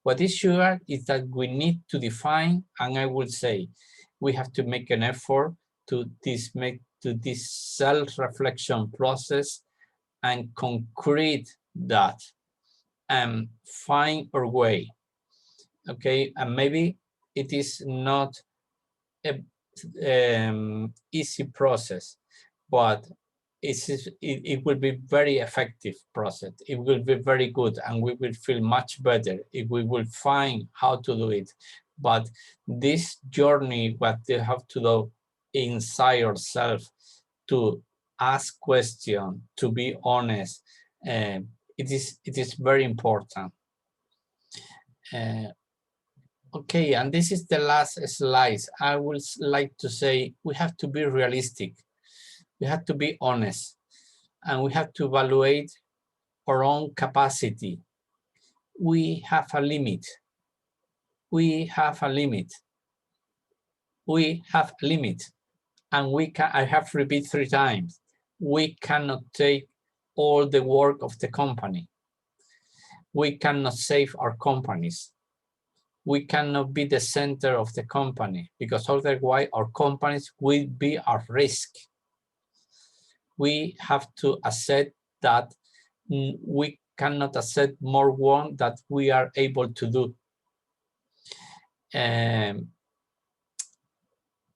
what is sure is that we need to define, and I would say we have to make an effort to this self-reflection process and concrete that and find our way, okay? And maybe it is not a easy process, but it will be very effective process. It will be very good, and we will feel much better if we will find how to do it. But this journey, what they have to do inside ourselves, to ask questions, to be honest, it is very important. Okay, and this is the last slide. I would like to say we have to be realistic. We have to be honest, and we have to evaluate our own capacity. We have a limit. We have a limit. We have a limit. And we can, I have repeated 3 times, we cannot take all the work of the company. We cannot save our companies. We cannot be the center of the company, because otherwise our companies will be at risk. We have to accept that we cannot accept more work that we are able to do.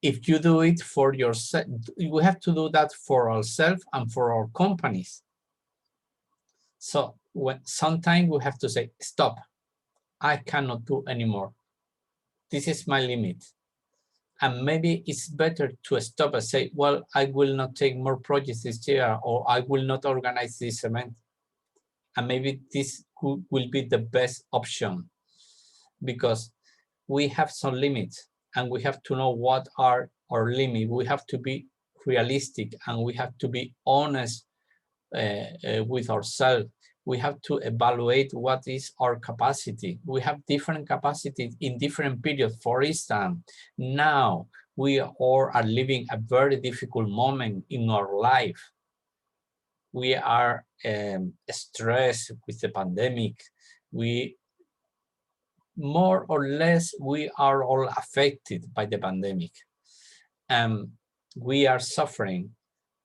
If you do it for yourself, we have to do that for ourselves and for our companies. So sometimes we have to say, stop, I cannot do anymore. This is my limit. And maybe it's better to stop and say, well, I will not take more projects this year, or I will not organize this event. And maybe this will be the best option, because we have some limits and we have to know what are our limits. We have to be realistic and we have to be honest with ourselves. We have to evaluate what is our capacity. We have different capacities in different periods. For instance, now we all are living a very difficult moment in our life. We are stressed with the pandemic. We more or less, we are all affected by the pandemic. We are suffering.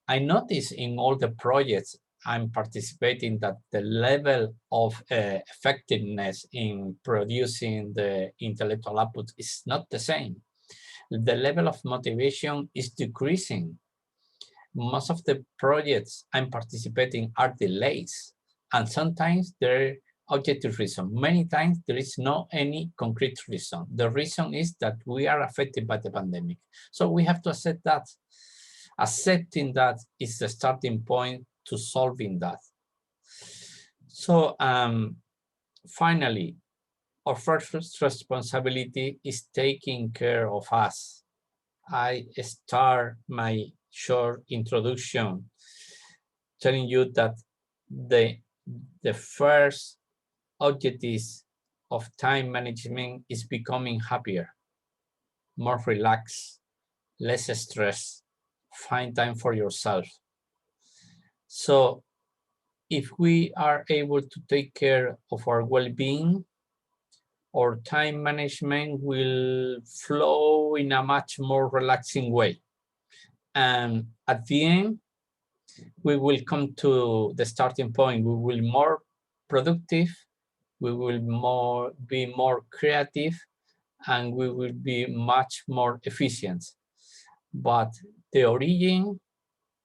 I notice in all the projects I'm participating that the level of effectiveness in producing the intellectual output is not the same. The level of motivation is decreasing. Most of the projects I'm participating are delays, and sometimes they're objective reason. Many times there is no any concrete reason. The reason is that we are affected by the pandemic. So we have to accept that. Accepting that is the starting point to solving that. So finally, our first responsibility is taking care of us. I start my short introduction telling you that the first objectives of time management is becoming happier, more relaxed, less stress, find time for yourself. So if we are able to take care of our well-being, our time management will flow in a much more relaxing way. And at the end, we will come to the starting point. We will be more productive, we will be more creative, and we will be much more efficient. But the origin,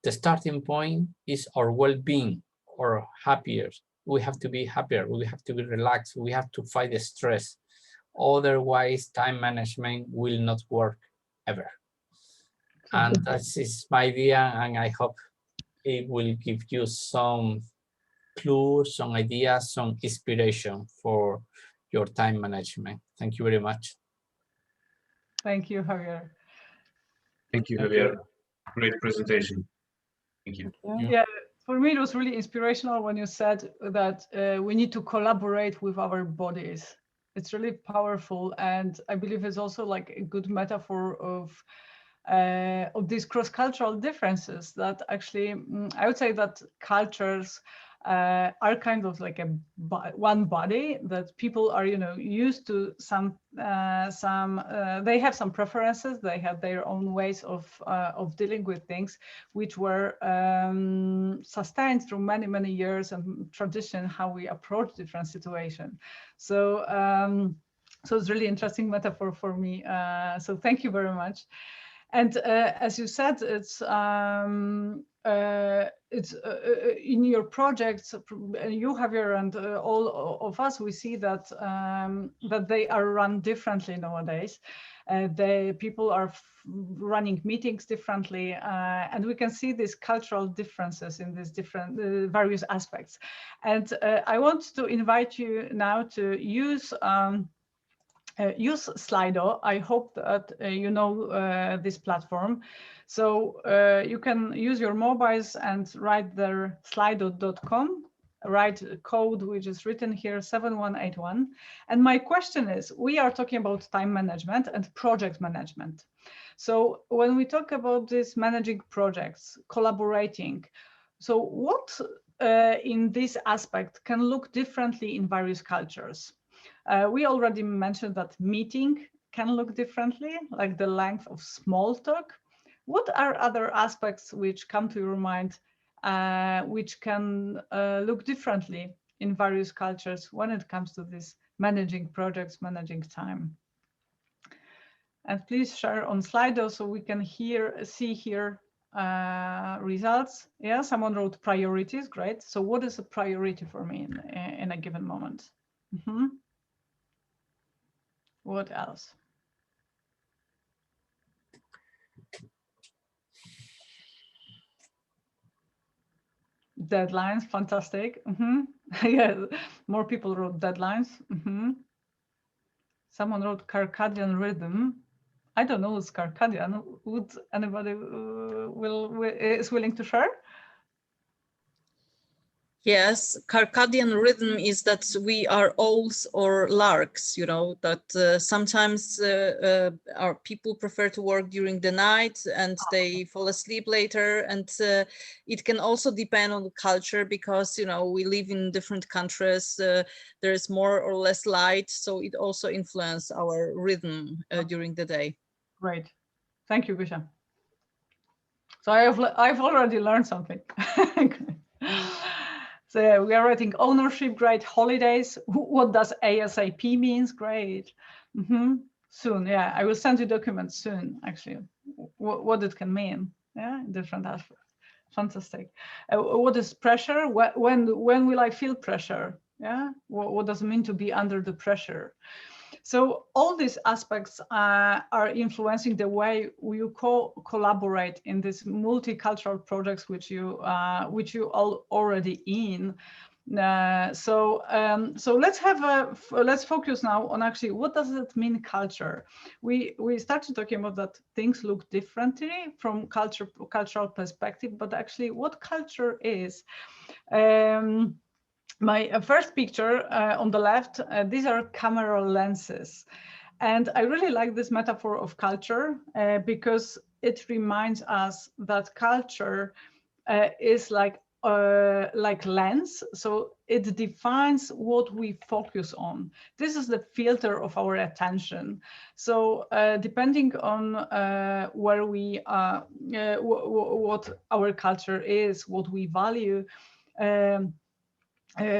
the starting point is our well-being, or happier. We have to be happier, we have to be relaxed, we have to fight the stress. Otherwise, time management will not work ever. And that is my idea, and I hope it will give you some clues, some ideas, some inspiration for your time management. Thank you very much. Thank you, Javier. Thank you, Javier. Great presentation. Thank you. Yeah, for me, it was really inspirational when you said that we need to collaborate with our bodies. It's really powerful, and I believe it's also like a good metaphor of these cross-cultural differences that actually, I would say that cultures are kind of like one body, that people are, you know, used to they have some preferences, they have their own ways of dealing with things, which were sustained through many years and tradition, how we approach different situations. So so it's really interesting metaphor for me. So thank you very much. And as you said, it's in your projects, you, Javier, and all of us, we see that that they are run differently nowadays. People are running meetings differently, and we can see these cultural differences in these different various aspects. And I want to invite you now to use Slido. I hope that you know this platform. So you can use your mobiles and write there slido.com, write a code which is written here 7181. And my question is, we are talking about time management and project management. So when we talk about this managing projects, collaborating, so what in this aspect can look differently in various cultures? We already mentioned that meeting can look differently, like the length of small talk. What are other aspects which come to your mind, which can look differently in various cultures when it comes to this managing projects, managing time? And please share on Slido so we can see here results. Yeah, someone wrote priorities, great. So what is a priority for me in a given moment? Mm-hmm. What else? Deadlines, fantastic. Mm-hmm. Yeah, more people wrote deadlines. Mm-hmm. Someone wrote circadian rhythm. I don't know what's circadian. Would anybody is willing to share? Yes, circadian rhythm is that we are owls or larks, you know, that sometimes our people prefer to work during the night and they fall asleep later. And it can also depend on the culture because, you know, we live in different countries. There is more or less light. So it also influences our rhythm during the day. Great. Thank you, Gusha. So I've already learned something. So yeah, we are writing ownership, great. Holidays, what does ASAP means? Great. Mm-hmm. Soon, yeah, I will send you documents soon, actually, what it can mean, yeah, different aspects. Fantastic. What is pressure? When will I feel pressure? Yeah, what does it mean to be under the pressure? So all these aspects are influencing the way we collaborate in these multicultural projects which you all already in. So let's focus now on actually what does it mean culture. We started talking about that things look differently from cultural perspective, but actually what culture is. My first picture on the left, these are camera lenses. And I really like this metaphor of culture because it reminds us that culture is like lens. So it defines what we focus on. This is the filter of our attention. So depending on where we are, what our culture is, what we value,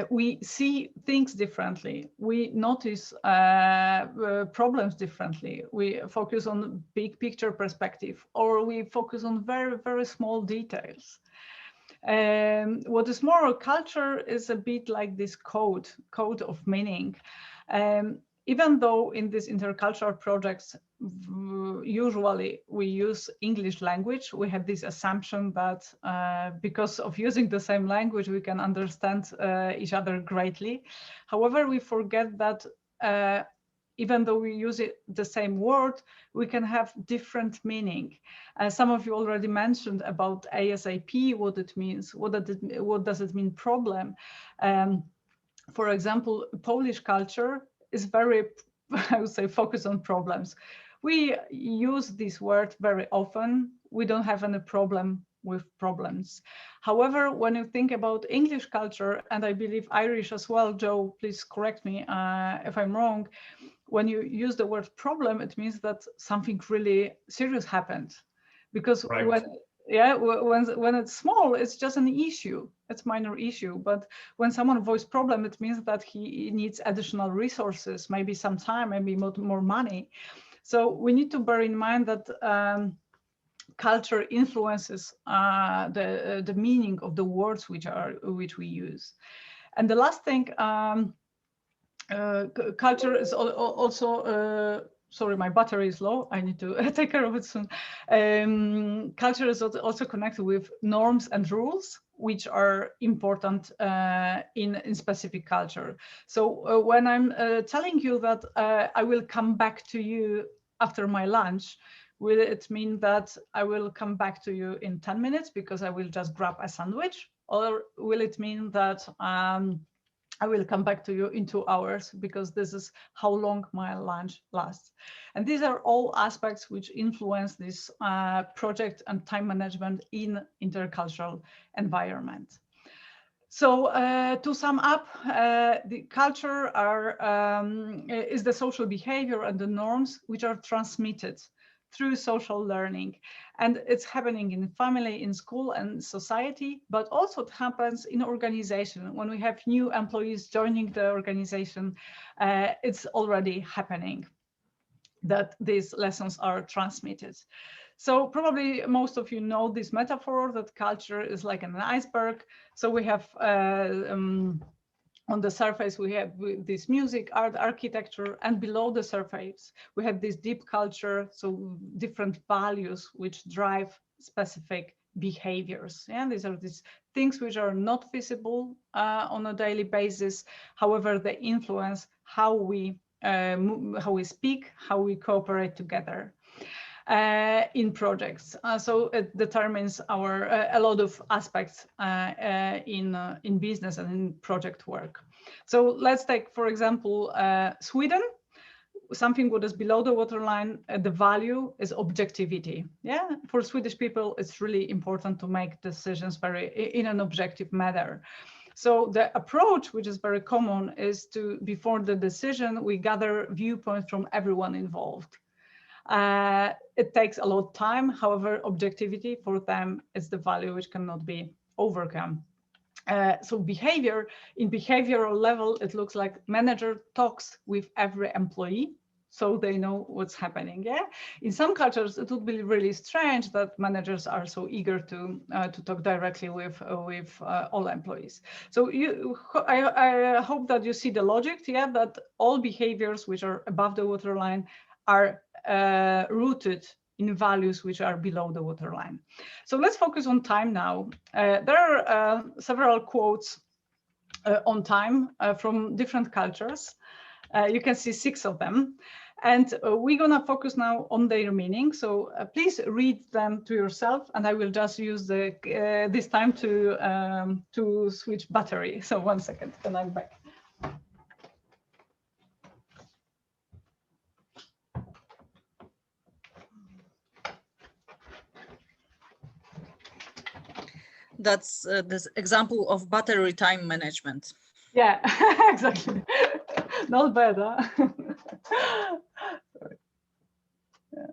we see things differently. We notice problems differently. We focus on big picture perspective, or we focus on very small details. What is moral culture is a bit like this code of meaning. Even though in these intercultural projects, usually we use English language. We have this assumption that because of using the same language, we can understand each other greatly. However, we forget that even though we use the same word, we can have different meaning. Some of you already mentioned about ASAP, what it means, what does it mean problem. For example, Polish culture is very, I would say, focused on problems. We use this word very often. We don't have any problem with problems. However, when you think about English culture, and I believe Irish as well, Joe, please correct me if I'm wrong, when you use the word problem, it means that something really serious happened. Because Right. when it's small, it's just an issue. It's minor issue. But when someone voices problem, it means that he needs additional resources, maybe some time, maybe more money. So we need to bear in mind that culture influences the meaning of the words which we use. And the last thing, culture is also, sorry, my battery is low. I need to take care of it soon. Culture is also connected with norms and rules, which are important in specific culture. So when I'm telling you that I will come back to you after my lunch, will it mean that I will come back to you in 10 minutes because I will just grab a sandwich? Or will it mean that I will come back to you in 2 hours because this is how long my lunch lasts? And these are all aspects which influence this project and time management in intercultural environment. So to sum up, the culture is the social behavior and the norms which are transmitted through social learning. And it's happening in family, in school and society, but also it happens in organization. When we have new employees joining the organization, it's already happening that these lessons are transmitted. So probably most of you know this metaphor that culture is like an iceberg. So we have on the surface, we have this music, art, architecture, and below the surface, we have this deep culture, so different values which drive specific behaviors. And these are these things which are not visible on a daily basis. However, they influence how we speak, how we cooperate together in projects. So it determines a lot of aspects in business and in project work. So let's take, for example, Sweden. Something what is below the waterline, the value is objectivity. Yeah, for Swedish people, it's really important to make decisions in an objective manner. So the approach, which is very common, is to, before the decision, we gather viewpoints from everyone involved. It takes a lot of time. However, objectivity for them is the value which cannot be overcome. So behavior, in behavioral level, it looks like manager talks with every employee so they know what's happening. Yeah, in some cultures it would be really strange that managers are so eager to talk directly with all employees. So I hope that you see the logic. Yeah, that all behaviors which are above the waterline are rooted in values which are below the waterline. So let's focus on time now. There are several quotes on time from different cultures. You can see 6 of them. And we're gonna focus now on their meaning. So please read them to yourself, and I will just use this time to switch battery. So 1 second, and I'm back. That's this example of battery time management. Yeah, exactly. Not bad, huh? Sorry. Yeah.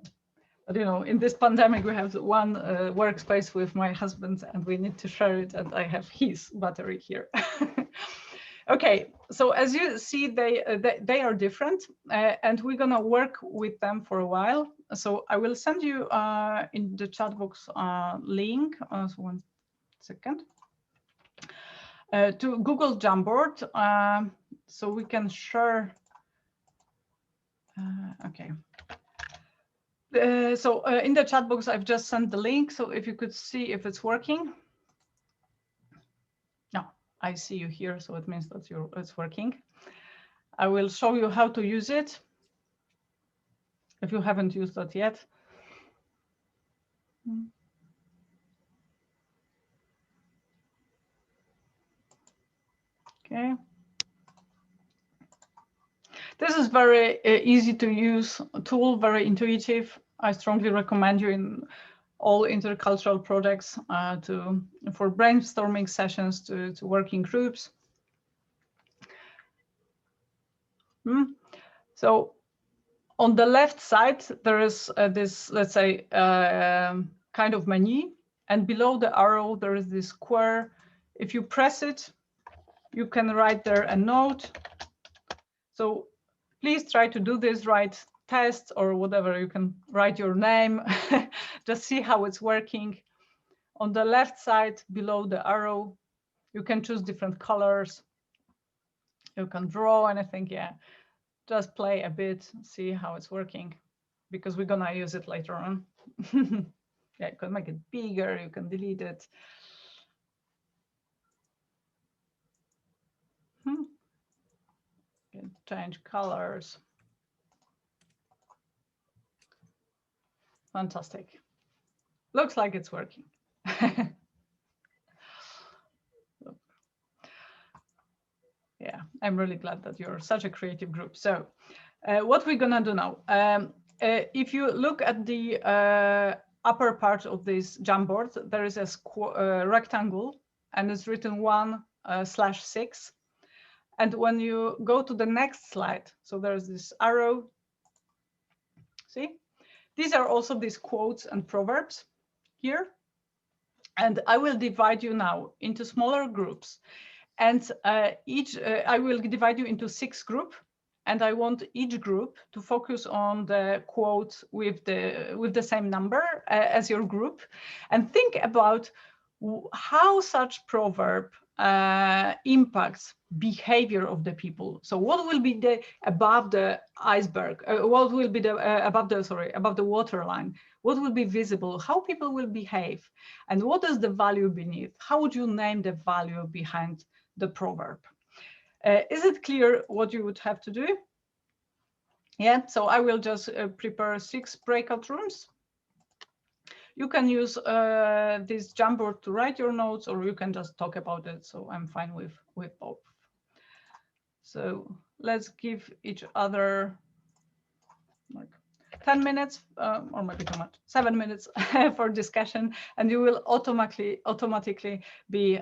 But you know, in this pandemic, we have one workspace with my husband, and we need to share it, and I have his battery here. Okay, so as you see, they are different, and we're gonna work with them for a while. So I will send you in the chat box link. So 1 second. To Google Jamboard, so we can share. Okay. So in the chat box, I've just sent the link. So if you could see if it's working. No, I see you here, so it means that it's working. I will show you how to use it if you haven't used that yet. Okay. This is very easy to use tool, very intuitive. I strongly recommend you in all intercultural projects for brainstorming sessions to work in groups. So on the left side, there is this, let's say, kind of menu. And below the arrow, there is this square. If you press it, you can write there a note. So please try to do this, write test or whatever. You can write your name, just see how it's working. On the left side, below the arrow, you can choose different colors. You can draw anything, yeah. Just play a bit, see how it's working, because we're gonna use it later on. Yeah, you can make it bigger, you can delete it. You can change colors. Fantastic. Looks like it's working. Yeah, I'm really glad that you're such a creative group. So what we're gonna do now, if you look at the upper part of this Jamboard, there is a rectangle and it's written 1/6. And when you go to the next slide, so there's this arrow, see? These are also these quotes and proverbs here. And I will divide you now into smaller groups. And I will divide you into 6 groups. And I want each group to focus on the quote with the same number as your group, and think about how such proverb impacts behavior of the people. So what will be the above the iceberg? What will be the above the waterline? What will be visible? How people will behave? And what is the value beneath? How would you name the value behind the proverb? Is it clear what you would have to do? Yeah, so I will just prepare 6 breakout rooms. You can use this Jamboard to write your notes, or you can just talk about it. So I'm fine with both. So let's give each other like 10 minutes, or maybe too much, 7 minutes for discussion, and you will automatically be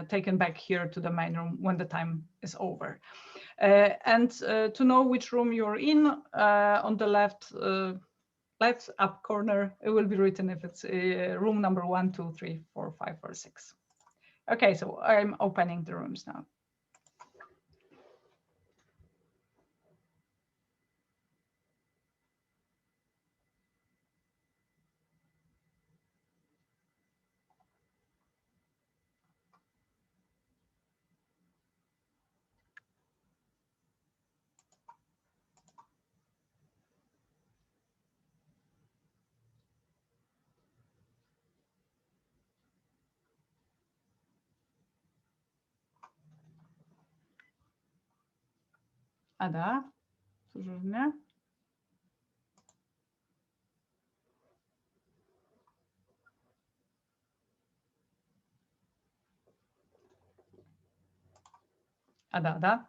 taken back here to the main room when the time is over. And to know which room you're in, on the left up corner, it will be written if it's room number 1, 2, 3, 4, 5, or 6. Okay, so I'm opening the rooms now. Ada, toujours bien. Ada.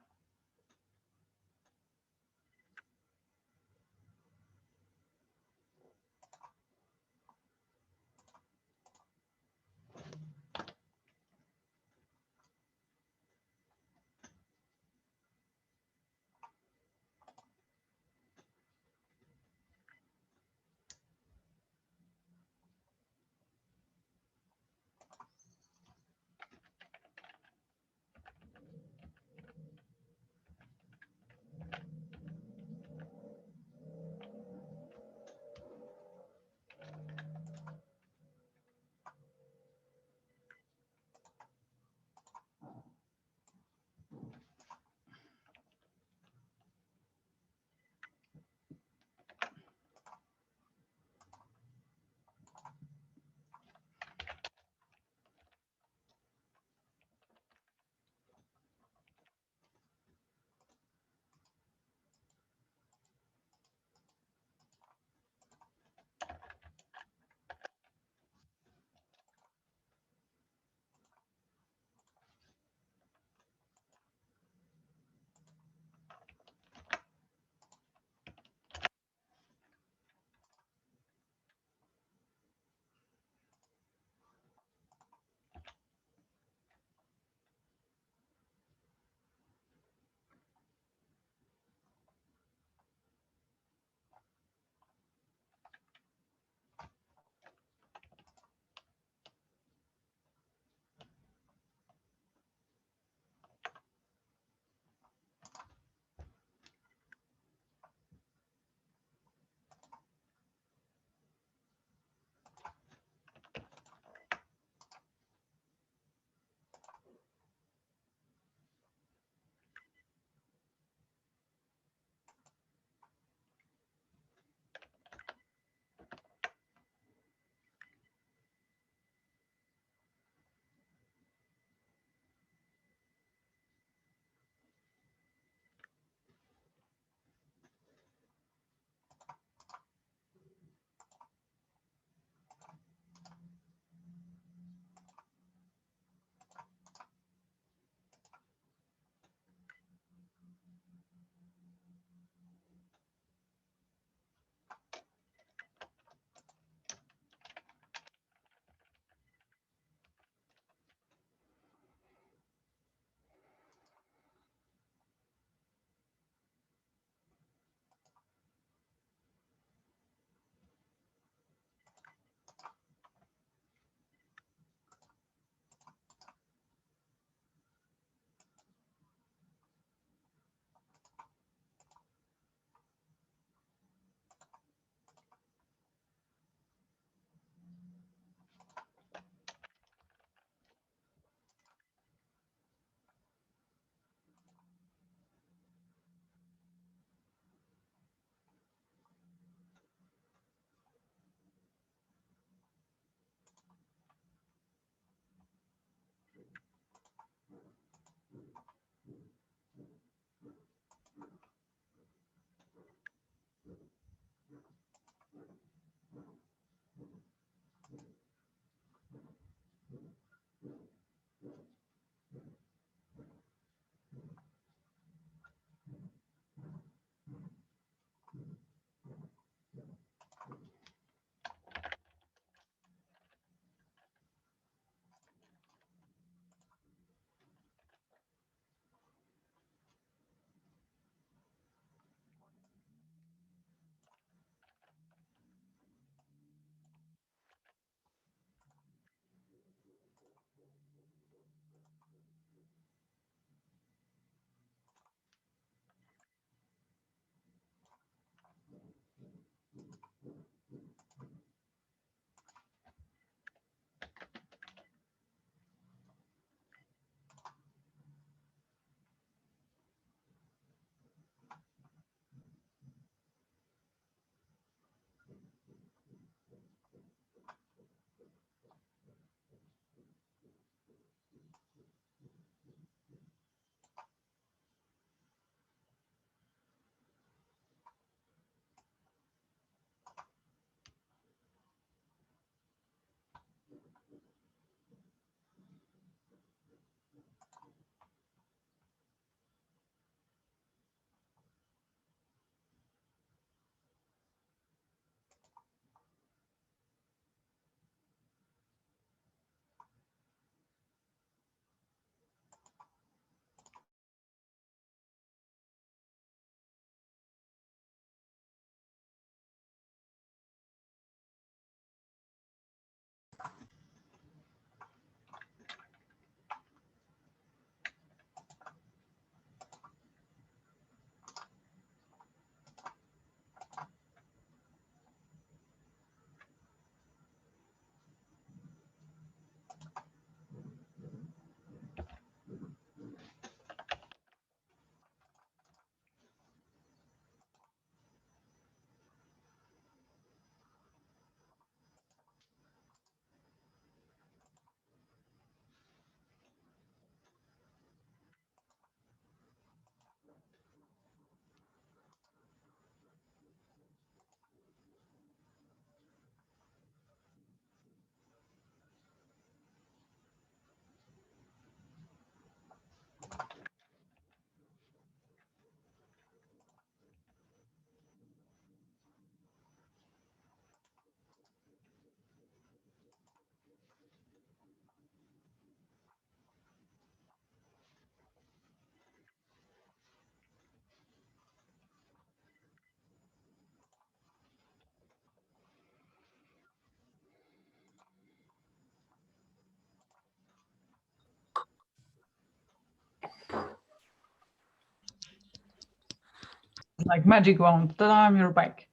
Like magic wand, ta-da, you're back.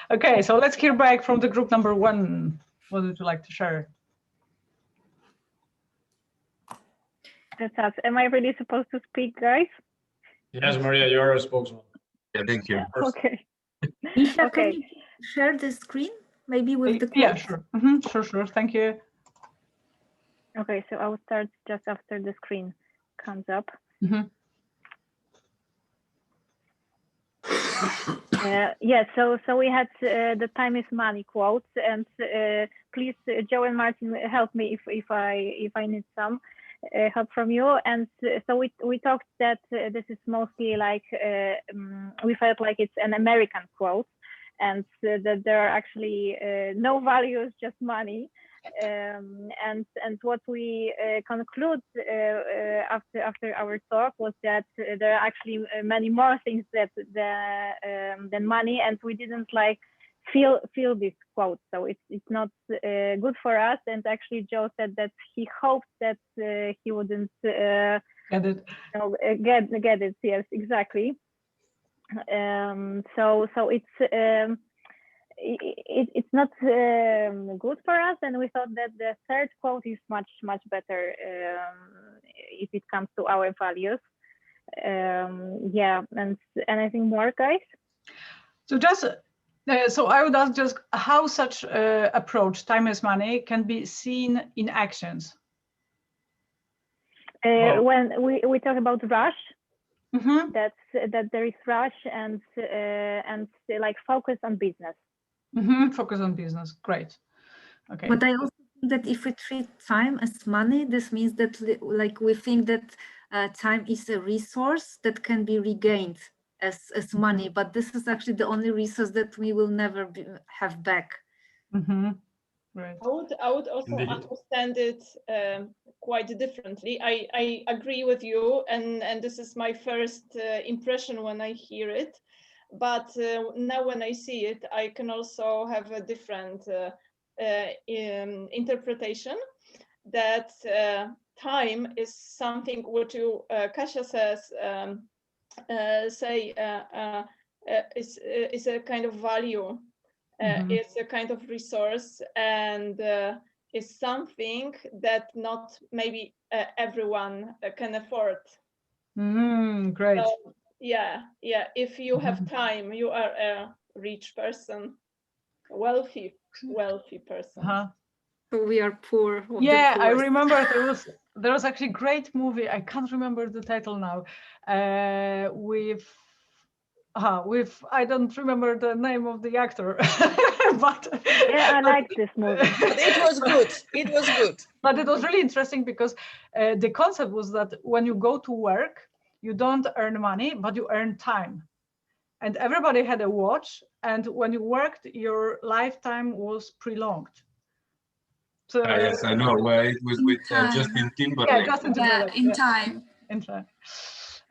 Okay, so let's hear back from the group number 1. What would you like to share? That's us. Am I really supposed to speak, guys? Yes, Maria, you're a spokesman. Yeah, thank you. Okay. Isha, Okay. can you share the screen? Maybe with the Yeah, quotes? sure. Sure. Thank you. Okay, so I will start just after the screen comes up. Yeah, so we had the time is money quote, and please, Joe and Martin, help me if I need some help from you. And so we talked that this is mostly like we felt like it's an American quote, and that there are actually no values, just money. And what we conclude after our talk was that there are actually many more things than money, and we didn't like feel this quote, so it's not good for us. And actually Joe said that he hoped that he wouldn't get it. Get it. Yes, exactly. So it's not good for us, and we thought that the third quote is much better if it comes to our values. Yeah, and anything more, guys? So just so I would ask just how such approach, time is money, can be seen in actions. When we talk about rush, that there is rush and like focus on business. Focus on business. Great. Okay. But I also think that if we treat time as money, this means that like we think that time is a resource that can be regained as money, but this is actually the only resource that we will never have back. Right. I would also understand it quite differently. I agree with you, and this is my first impression when I hear it. But now when I see it, I can also have a different interpretation, that time is something what you, Kasia says, is a kind of value, it's a kind of resource, and is something that not maybe everyone can afford. Great. So, yeah. If you have time, you are a rich person, a wealthy person. So we are poor. Yeah, I remember there was actually a great movie. I can't remember the title now. With I don't remember the name of the actor, but yeah, I like this movie. But it was good. It was good. But it was really interesting because the concept was that when you go to work, you don't earn money, but you earn time. And everybody had a watch, and when you worked, your lifetime was prolonged. So Yes, I know. Well, it was with Justin Timberlake. Yeah, Justin Timberlake. In time. In time.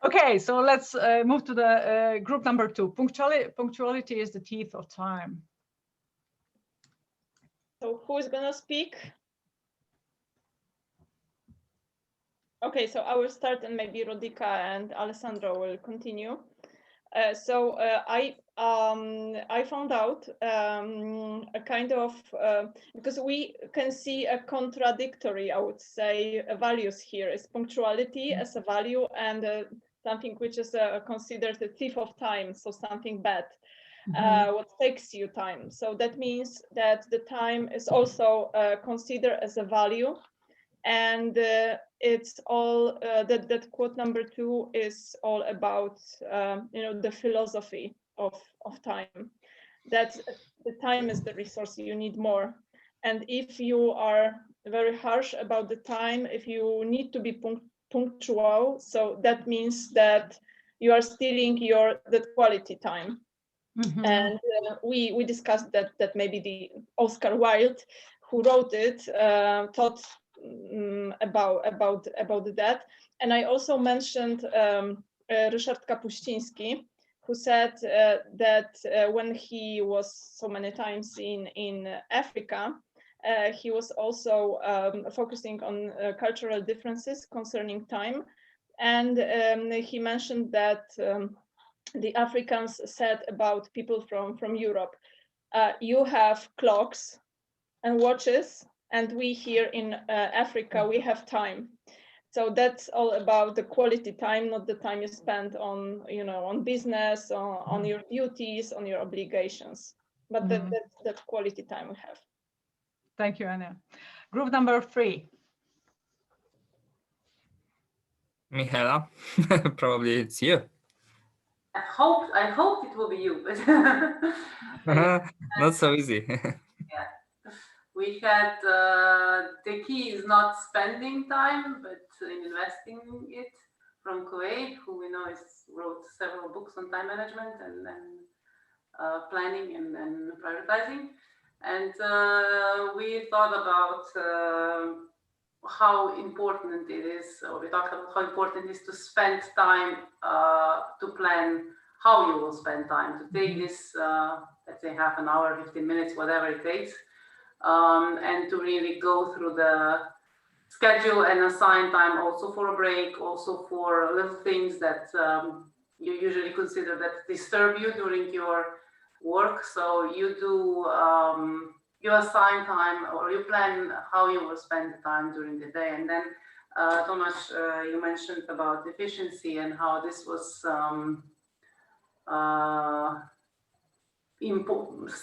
Okay, so let's move to the group number 2. Punctuality is the teeth of time. So who is gonna speak? Okay, so I will start, and maybe Rodica and Alessandro will continue. So I found out a kind of because we can see a contradictory, I would say, values here. Is punctuality as a value, and something which is considered a thief of time, so something bad. What takes you time? So that means that the time is also considered as a value. And it's all that quote number 2 is all about the philosophy of time, that the time is the resource, you need more. And if you are very harsh about the time, if you need to be punctual, so that means that you are stealing that quality time. And we discussed that maybe the Oscar Wilde, who wrote it, thought about that. And I also mentioned Ryszard Kapuściński, who said that when he was so many times in Africa, he was also focusing on cultural differences concerning time. And he mentioned that the Africans said about people from Europe. You have clocks and watches, and we here in Africa, we have time. So that's all about the quality time, not the time you spend on, on business, on your duties, on your obligations. But that's quality time we have. Thank you, Anna. Group number 3. Michaela, probably it's you. I hope it will be you, but Not so easy. yeah. We had the key is not spending time, but in investing it, from Kuwait, who we know wrote several books on time management and planning and prioritizing. And we thought about how important it is, or we talked about how important it is to spend time to plan how you will spend time, to take this, let's say half an hour, 15 minutes, whatever it takes, and to really go through the schedule and assign time also for a break, also for little things that you usually consider that disturb you during your work. So you do, you assign time or you plan how you will spend the time during the day. And then Tomasz, you mentioned about efficiency and how this was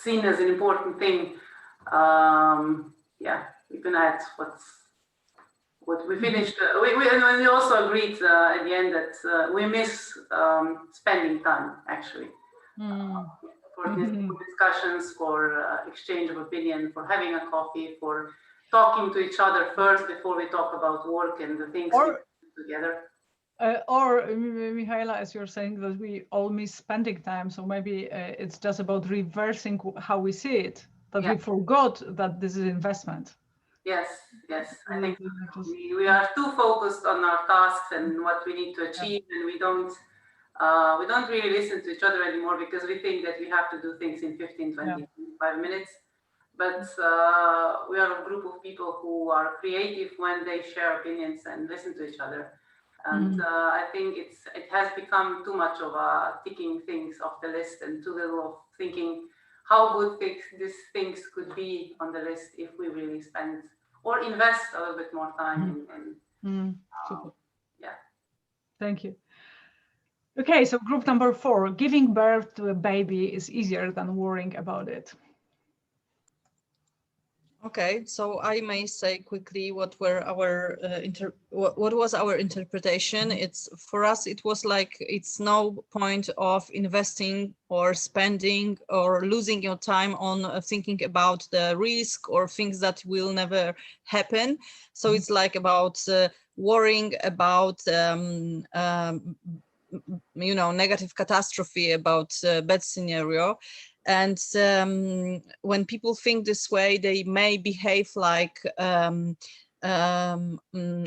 seen as an important thing. Yeah, you can add what we finished. We also agreed at the end that we miss spending time, actually, for discussions, for exchange of opinion, for having a coffee, for talking to each other first before we talk about work and the things we do together. Or Michaela, as you're saying, that we all miss spending time, so maybe it's just about reversing how we see it, that we forgot that this is investment. Yes, yes. I think we are too focused on our tasks and what we need to achieve, and we don't really listen to each other anymore because we think that we have to do things in 15, 20, 25 minutes. But we are a group of people who are creative when they share opinions and listen to each other. And I think it has become too much of a ticking things off the list and too little of thinking how good these things could be on the list if we really spend or invest a little bit more time in yeah. Thank you. Okay, so group number 4, giving birth to a baby is easier than worrying about it. Okay, so I may say quickly what were our what was our interpretation. It's for us, it was like it's no point of investing or spending or losing your time on thinking about the risk or things that will never happen. So it's like about worrying about negative catastrophe, about bad scenario. And when people think this way, they may behave like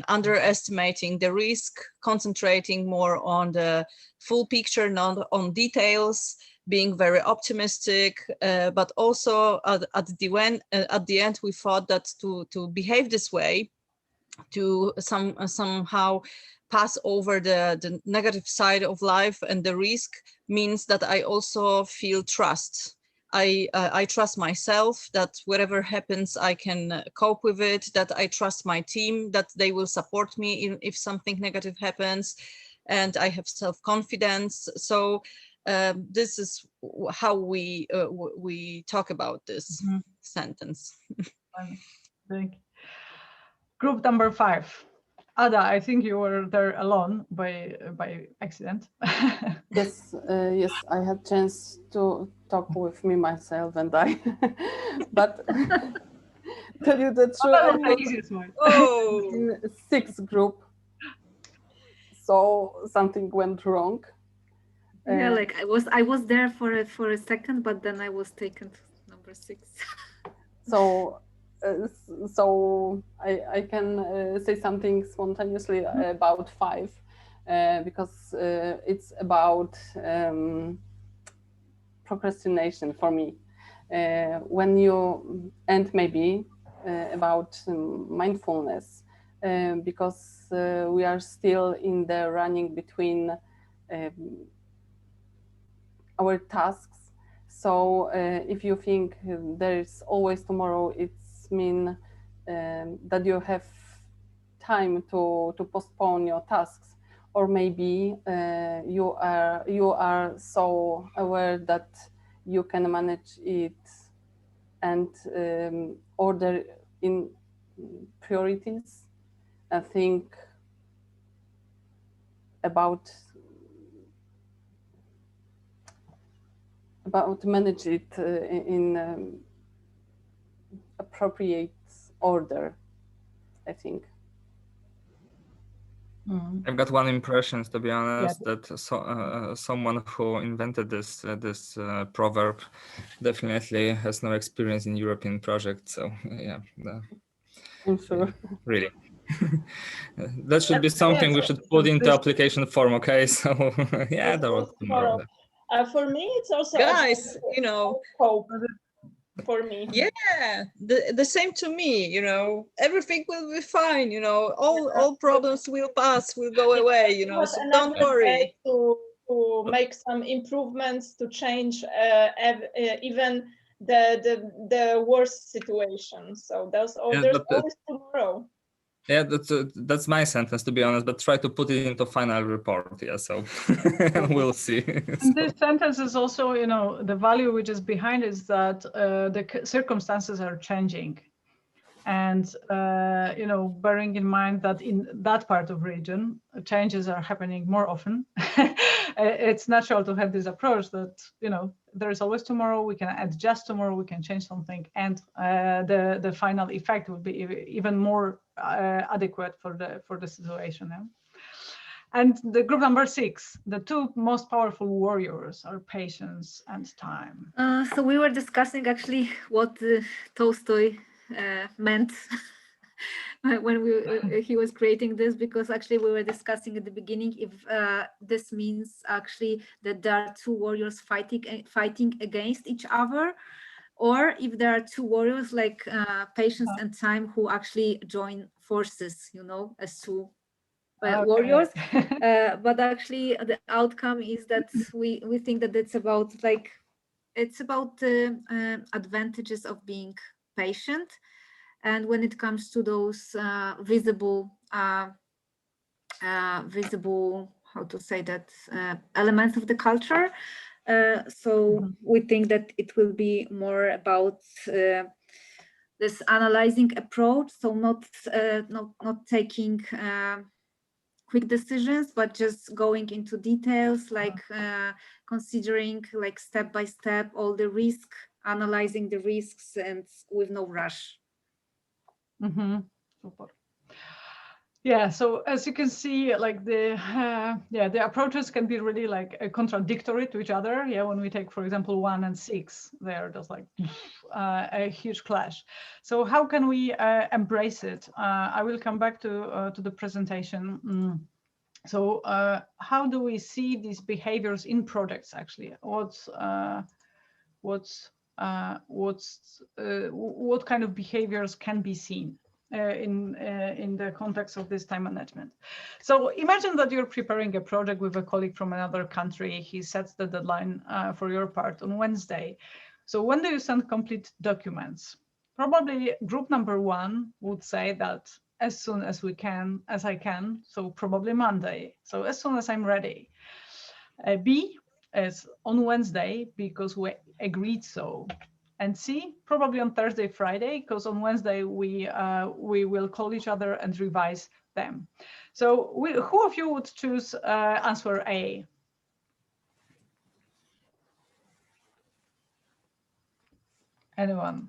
underestimating the risk, concentrating more on the full picture, not on details, being very optimistic. But also at the end, we thought that to behave this way, to somehow pass over the negative side of life and the risk, means that I also feel trust. I trust myself that whatever happens, I can cope with it, that I trust my team, that they will support me if something negative happens, and I have self-confidence. So this is how we talk about this sentence. Thank you. Group number 5. Ada, I think you were there alone by accident. Yes, yes, I had chance to talk with me, myself, and I. But tell you the truth, I'm the easiest one. in 6th group, so something went wrong. Yeah, like I was there for a second, but then I was taken to number 6. So I can say something spontaneously about 5, because it's about procrastination for me. When you, and maybe about mindfulness, because we are still in the running between our tasks. So if you think there is always tomorrow, it's mean that you have time to postpone your tasks, or maybe you are so aware that you can manage it and order in priorities and think about manage it in appropriate order, I think. I've got one impression, to be honest, that someone who invented this proverb definitely has no experience in European projects. So yeah, I'm sure. Really, that should be something we should put into application form. Okay, so yeah, that was tomorrow. For me, it's also guys, you know, hope. For me, yeah, the same to me. You know, everything will be fine. You know, all problems will pass, will go away. You know, so don't worry. To make some improvements, to change even the worst situation. So there's always tomorrow. Yeah, that's my sentence, to be honest, but try to put it into final report. Yeah, so we'll see. And this sentence is also, you know, the value which is behind is that the circumstances are changing. And, you know, bearing in mind that in that part of region, changes are happening more often. It's natural to have this approach that, you know, there is always tomorrow, we can adjust tomorrow, we can change something, and the final effect will be even more adequate for the situation. Yeah? And the group number 6, the 2 most powerful warriors are patience and time. So we were discussing actually what Tolstoy meant when he was creating this, because actually we were discussing at the beginning if this means actually that there are 2 warriors fighting against each other, or if there are 2 warriors like patience and time who actually join forces, you know, as 2 warriors. But actually the outcome is that we think that it's about the advantages of being patient. And when it comes to those visible, how to say that, elements of the culture, so we think that it will be more about this analyzing approach. So not taking quick decisions, but just going into details, like considering like step by step all the risk, analyzing the risks, and with no rush. Super. Yeah, so as you can see, like the approaches can be really like contradictory to each other. Yeah, when we take, for example, 1 and 6, they're just like a huge clash. So how can we embrace it? I will come back to the presentation. So how do we see these behaviors in projects actually? What kind of behaviors can be seen in the context of this time management? So imagine that you're preparing a project with a colleague from another country. He sets the deadline for your part on Wednesday. So when do you send complete documents? Probably group number 1 would say that as soon as I can, so probably Monday, so as soon as I'm ready. B is on Wednesday because we agreed so. And C, probably on Thursday, Friday, because on Wednesday we will call each other and revise them. So who of you would choose answer A? Anyone?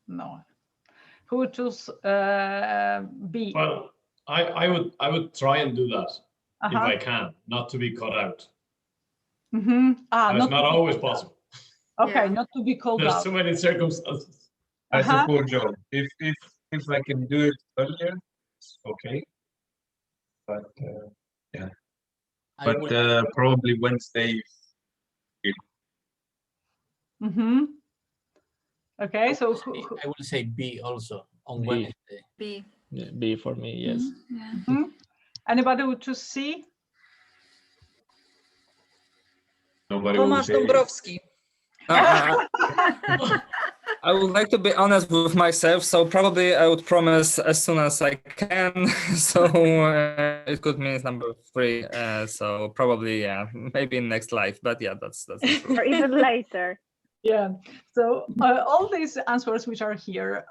No. Who would choose B? Well, I would try and do that if I can, not to be cut out. It's not always possible. Okay, not to be called There's out. so many circumstances. I support Joe. If I can do it earlier, it's okay. But yeah. But probably Wednesday. Okay, so I will say B also on B. Wednesday. B. Yeah, B for me, yes. Anybody would choose C? Nobody will Tomasz say it. Dąbrowski. I would like to be honest with myself, so probably I would promise as soon as I can. So it could mean number 3. So probably, yeah, maybe in next life. But yeah, that's the truth. Or even later. Yeah. So all these answers which are here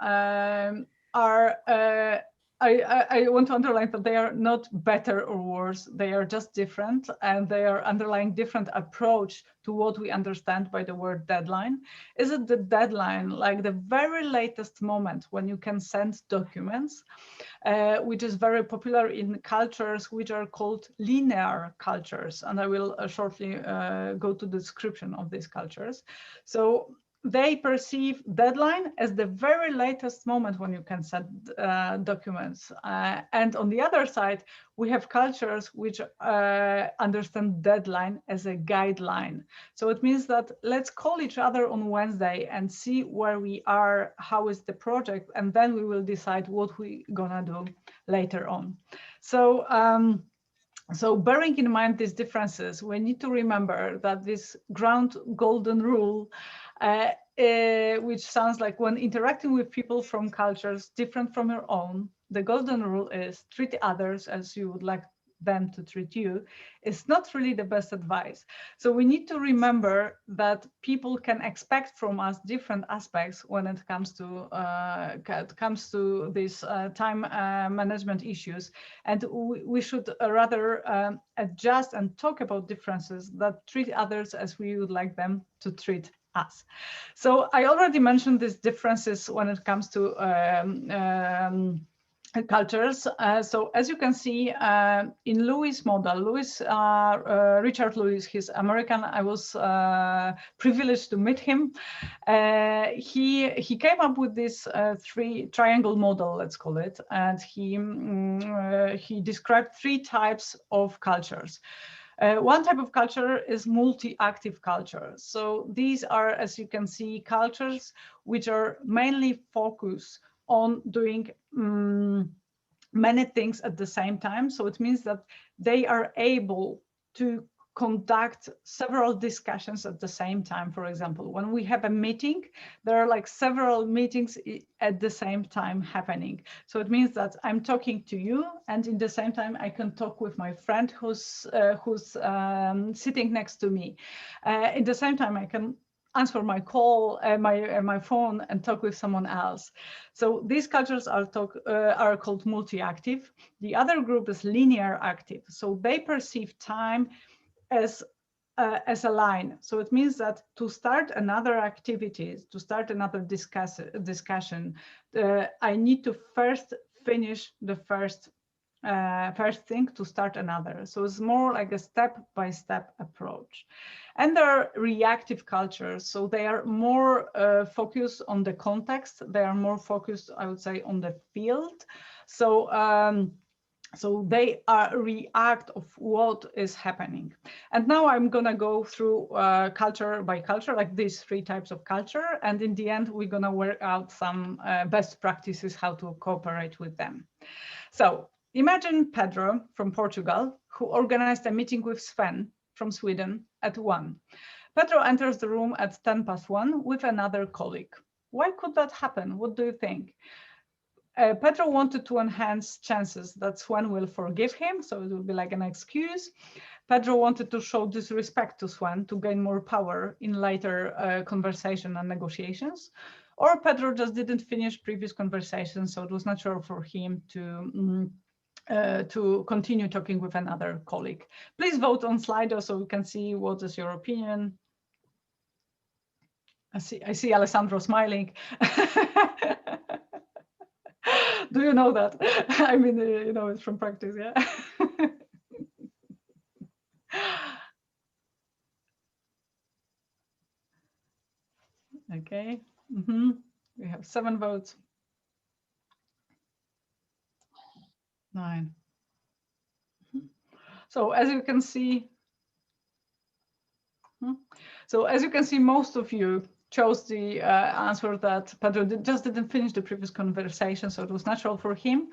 are. I want to underline that they are not better or worse. They are just different, and they are underlying different approach to what we understand by the word deadline. Is it the deadline, like the very latest moment when you can send documents, which is very popular in cultures which are called linear cultures, and I will shortly go to the description of these cultures. So they perceive deadline as the very latest moment when you can send documents. And on the other side, we have cultures which understand deadline as a guideline. So it means that let's call each other on Wednesday and see where we are, how is the project, and then we will decide what we're gonna do later on. So, so bearing in mind these differences, we need to remember that this ground golden rule, which sounds like when interacting with people from cultures different from your own, the golden rule is treat others as you would like them to treat you, is not really the best advice. So we need to remember that people can expect from us different aspects when it comes to these time management issues, and we should rather adjust and talk about differences that treat others as we would like them to treat us. So I already mentioned these differences when it comes to cultures. So as you can see in Lewis' model, Richard Lewis, he's American. I was privileged to meet him. He came up with this 3-triangle model, let's call it, and he described 3 types of cultures. One type of culture is multi-active culture. So these are, as you can see, cultures which are mainly focused on doing many things at the same time. So it means that they are able to conduct several discussions at the same time. For example, when we have a meeting, there are like several meetings at the same time happening. So it means that I'm talking to you, and in the same time I can talk with my friend who's sitting next to me. At the same time I can answer my call, my phone, and talk with someone else. So these cultures are called multi-active. The other group is linear active. So they perceive time as a line. So it means that to start another activity, to start another discussion, I need to first finish the first thing to start another. So it's more like a step-by-step approach. And there are reactive cultures. So they are more focused on the context. They are more focused, I would say, on the field. So so they react of what is happening. And now I'm gonna go through culture by culture, like these 3 types of culture. And in the end, we're gonna work out some best practices, how to cooperate with them. So imagine Pedro from Portugal, who organized a meeting with Sven from Sweden at 1. Pedro enters the room at 1:10 with another colleague. Why could that happen? What do you think? Pedro wanted to enhance chances that Sven will forgive him, so it will be like an excuse. Pedro wanted to show disrespect to Sven to gain more power in later conversation and negotiations. Or Pedro just didn't finish previous conversations, so it was natural for him to continue talking with another colleague. Please vote on Slido so we can see what is your opinion. I see Alessandro smiling. Do you know that? I mean, you know, it's from practice, yeah. Okay. We have 7 votes. 9. So as you can see, most of you chose the answer that Pedro just didn't finish the previous conversation, so it was natural for him.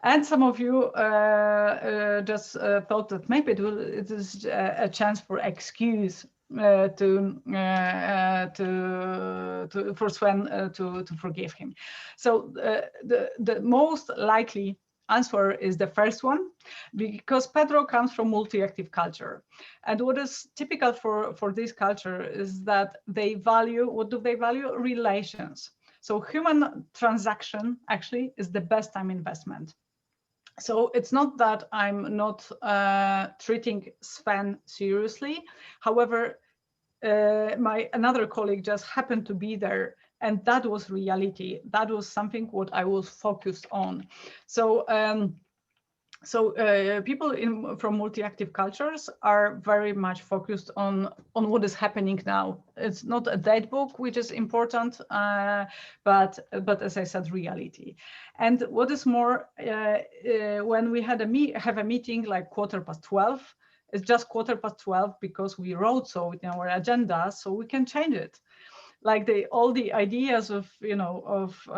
And some of you just thought that maybe it is a chance for excuse for Sven to forgive him. So the most likely answer is the first one, because Pedro comes from multi-active culture. And what is typical for this culture is that they value, what do they value? Relations. So human transaction actually is the best time investment. So it's not that I'm not treating Sven seriously. However, my another colleague just happened to be there, and that was reality. That was something what I was focused on. So people from multi-active cultures are very much focused on what is happening now. It's not a date book, which is important, but as I said, reality. And what is more, when we had have a meeting like 12:15, it's just 12:15 because we wrote so in our agenda, so we can change it. Like all the ideas of of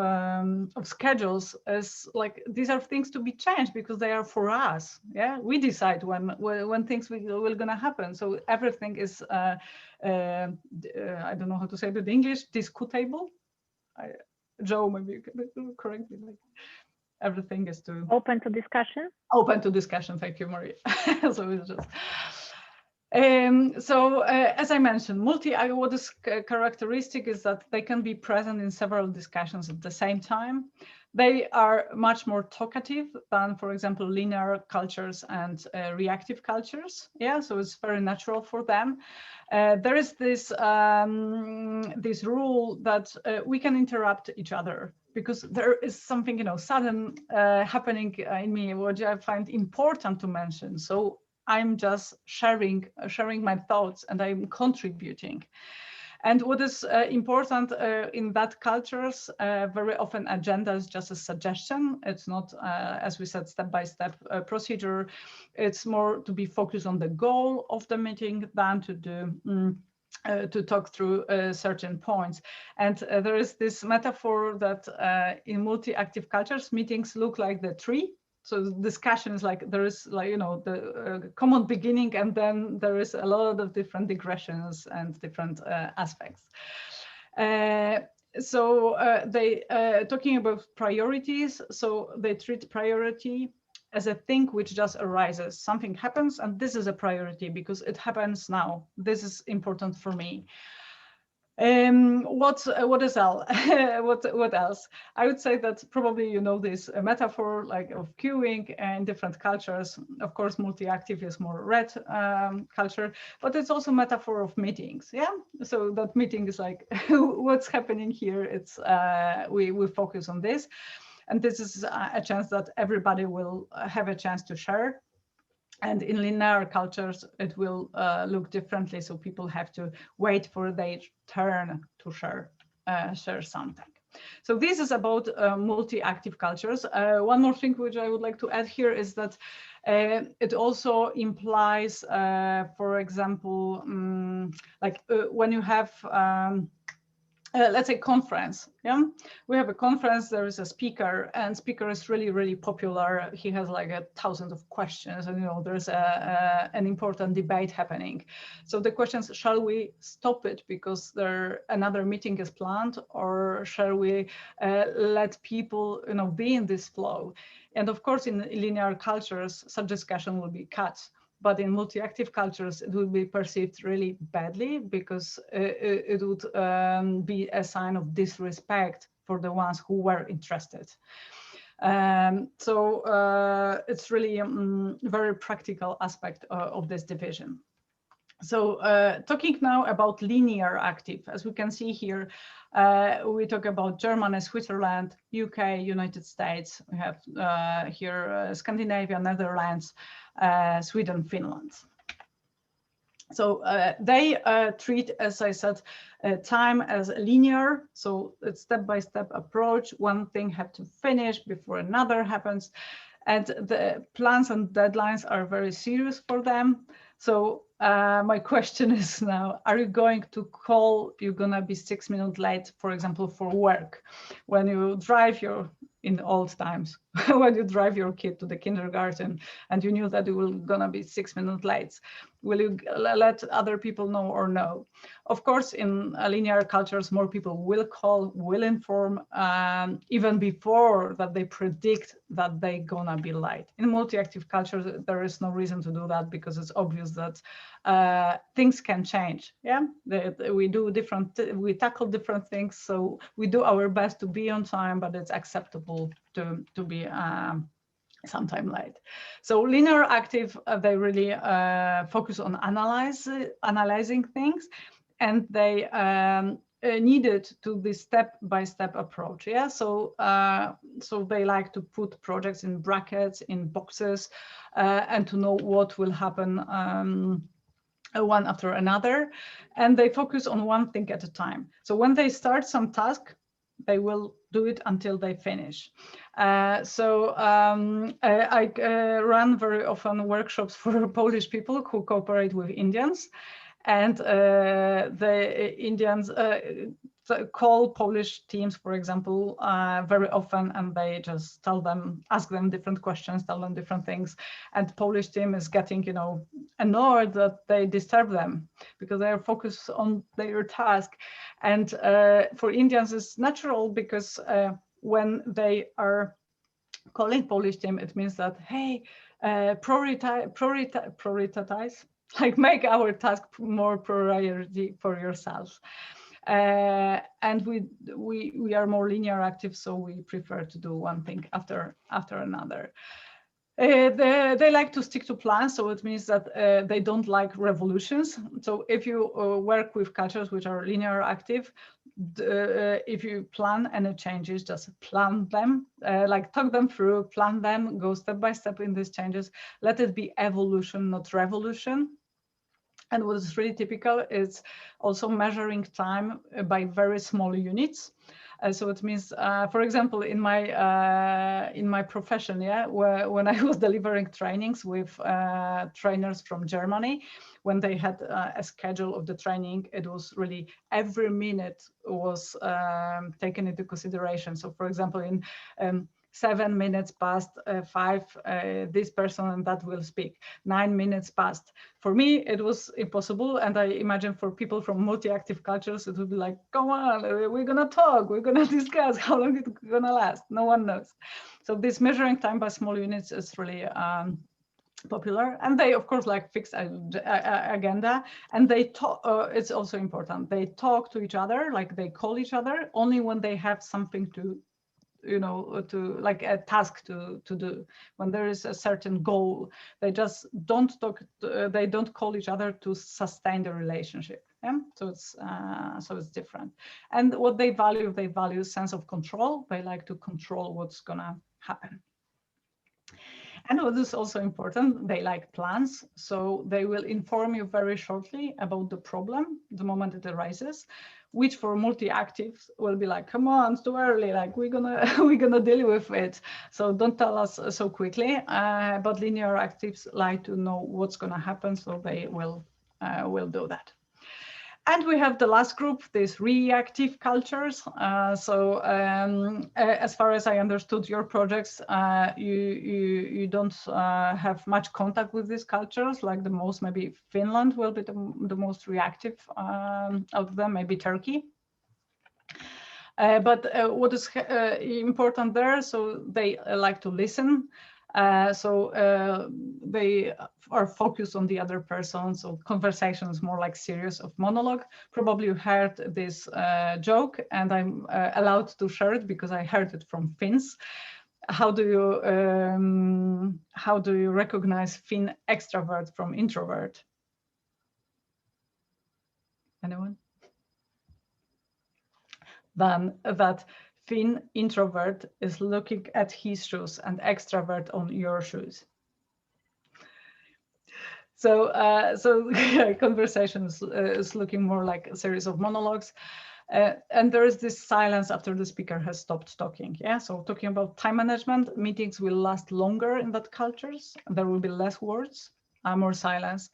schedules is like, these are things to be changed because they are for us. Yeah, we decide when things will gonna happen. So everything is I don't know how to say it in English, discutable. Joe, maybe you can correct me. Like, everything is open to discussion. Open to discussion. Thank you, Maria. So it's just. As I mentioned, what is characteristic is that they can be present in several discussions at the same time. They are much more talkative than, for example, linear cultures and reactive cultures. Yeah, so it's very natural for them. There is this this rule that we can interrupt each other, because there is something sudden happening in me, which I find important to mention. So I'm just sharing my thoughts, and I'm contributing. And what is important in that cultures, very often agenda is just a suggestion. It's not, as we said, step-by-step procedure. It's more to be focused on the goal of the meeting than to do to talk through certain points. And there is this metaphor that in multi-active cultures, meetings look like the tree. So the discussion is like, there is like, the common beginning, and then there is a lot of different digressions and different aspects. They talking about priorities. So they treat priority as a thing which just arises. Something happens, and this is a priority because it happens now. This is important for me. What is what else? I would say that probably this metaphor like of queuing in different cultures. Of course, multi-active is more red culture, but it's also metaphor of meetings. Yeah, so that meeting is like what's happening here. It's we focus on this, and this is a chance that everybody will have a chance to share. And in linear cultures, it will look differently. So people have to wait for their turn to share something. So this is about multi-active cultures. One more thing which I would like to add here is that it also implies, for example, like when you have let's say conference. Yeah, we have a conference, there is a speaker, and speaker is really, really popular. He has like 1,000 of questions, and there's an important debate happening. So the questions, shall we stop it because another meeting is planned, or shall we let people be in this flow? And of course, in linear cultures, such discussion will be cut. But in multi-active cultures, it would be perceived really badly, because it would be a sign of disrespect for the ones who were interested. It's really a very practical aspect of this division. So talking now about linear active, as we can see here, we talk about Germany, Switzerland, UK, United States. We have here Scandinavia, Netherlands, Sweden, Finland. So they treat, as I said, time as linear. So it's step-by-step approach. One thing has to finish before another happens. And the plans and deadlines are very serious for them. So my question is now, are you going to call, you're gonna be 6 minutes late, for example, for work? When you drive, you're in old times, when you drive your kid to the kindergarten and you knew that you were gonna be 6 minutes late? Will you let other people know or no? Of course, in linear cultures, more people will call, will inform, even before that they predict that they're gonna be late. In multi-active cultures, there is no reason to do that because it's obvious that things can change. Yeah, we tackle different things, so we do our best to be on time, but it's acceptable to be sometime late. So linear active, they really focus on analyzing things, and they needed to this step-by-step approach. Yeah, so so they like to put projects in brackets, in boxes, and to know what will happen one after another, and they focus on one thing at a time. So when they start some task, they will do it until they finish. I run very often workshops for Polish people who cooperate with Indians, and the Indians call Polish teams, for example, very often, and they just ask them different questions, tell them different things, and the Polish team is getting, you know, annoyed that they disturb them because they are focused on their task. And for Indians, it's natural because when they are calling Polish team, it means that, hey, prioritize, like make our task more priority for yourself. And we are more linear active, so we prefer to do one thing after another. They like to stick to plans, so it means that they don't like revolutions. So if you work with cultures which are linear active, if you plan any changes, just plan them, like talk them through, plan them, go step by step in these changes. Let it be evolution, not revolution. And what is really typical is also measuring time by very small units. So it means, for example, in my profession, yeah, when I was delivering trainings with trainers from Germany, when they had a schedule of the training, it was really every minute was taken into consideration. So, for example, in 7 minutes past 5, this person and that will speak. 9 minutes past. For me, it was impossible. And I imagine for people from multi-active cultures, it would be like, come on, we're going to talk, we're going to discuss how long it's going to last. No one knows. So this measuring time by small units is really popular. And they, of course, like fixed agenda. And they talk, it's also important. They talk to each other, like they call each other only when they have something to, you know, to like a task to do. When there is a certain goal, they just don't talk, they don't call each other to sustain the relationship. Yeah? So it's different. And what they value sense of control. They like to control what's gonna happen. And what is also important, they like plans. So they will inform you very shortly about the problem the moment it arises, which for multi-actives will be like, come on, it's too early, like we're gonna deal with it. So don't tell us so quickly. But linear actives like to know what's gonna happen, so they will do that. And we have the last group, these reactive cultures. As far as I understood your projects, you don't have much contact with these cultures. Like the most, maybe Finland will be the most reactive out of them, maybe Turkey. But what is important there, so they like to listen. They are focused on the other person. So conversation is more like series of monologue. Probably you heard this joke, and I'm allowed to share it because I heard it from Finns. How do you recognize Finn extrovert from introvert? Anyone? Then that Finn introvert is looking at his shoes and extrovert on your shoes. So conversation is looking more like a series of monologues. And there is this silence after the speaker has stopped talking. Yeah, so talking about time management, meetings will last longer in that cultures. There will be less words, more silence.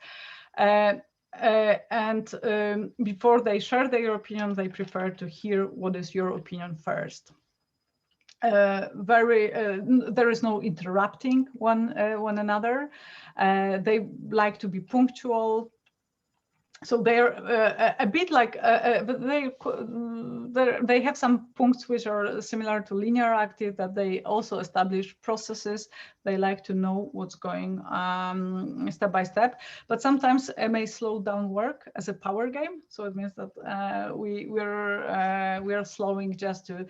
Before they share their opinion, they prefer to hear what is your opinion first. there is no interrupting one another. They like to be punctual. So they're a bit like, but they have some points which are similar to linear active, that they also establish processes. They like to know what's going step by step, but sometimes it may slow down work as a power game. So it means that we are slowing just to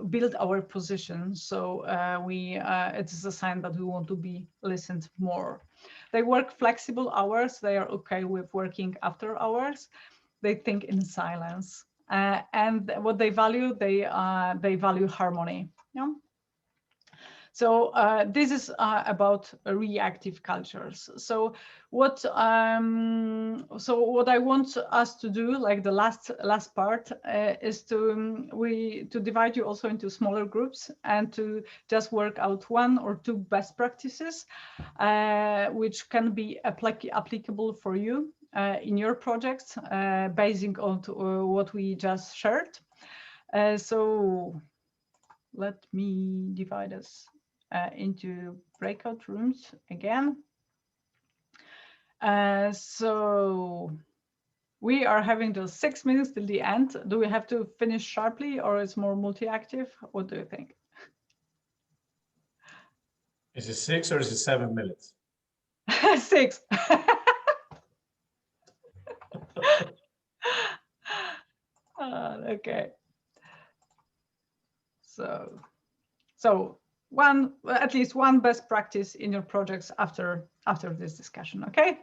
build our position. So it is a sign that we want to be listened more. They work flexible hours. They are okay with working after hours. They think in silence. And what they value, they value harmony. Yeah. So this is about reactive cultures. So what I want us to do, like the last part, is to divide you also into smaller groups and to just work out 1 or 2 best practices, which can be applicable for you in your projects, basing on what we just shared. So let me divide us into breakout rooms again. So we are having those 6 minutes till the end. Do we have to finish sharply, or is more multi-active? What do you think? Is it 6 or is it 7 minutes? 6. Okay. So at least one best practice in your projects after this discussion, okay?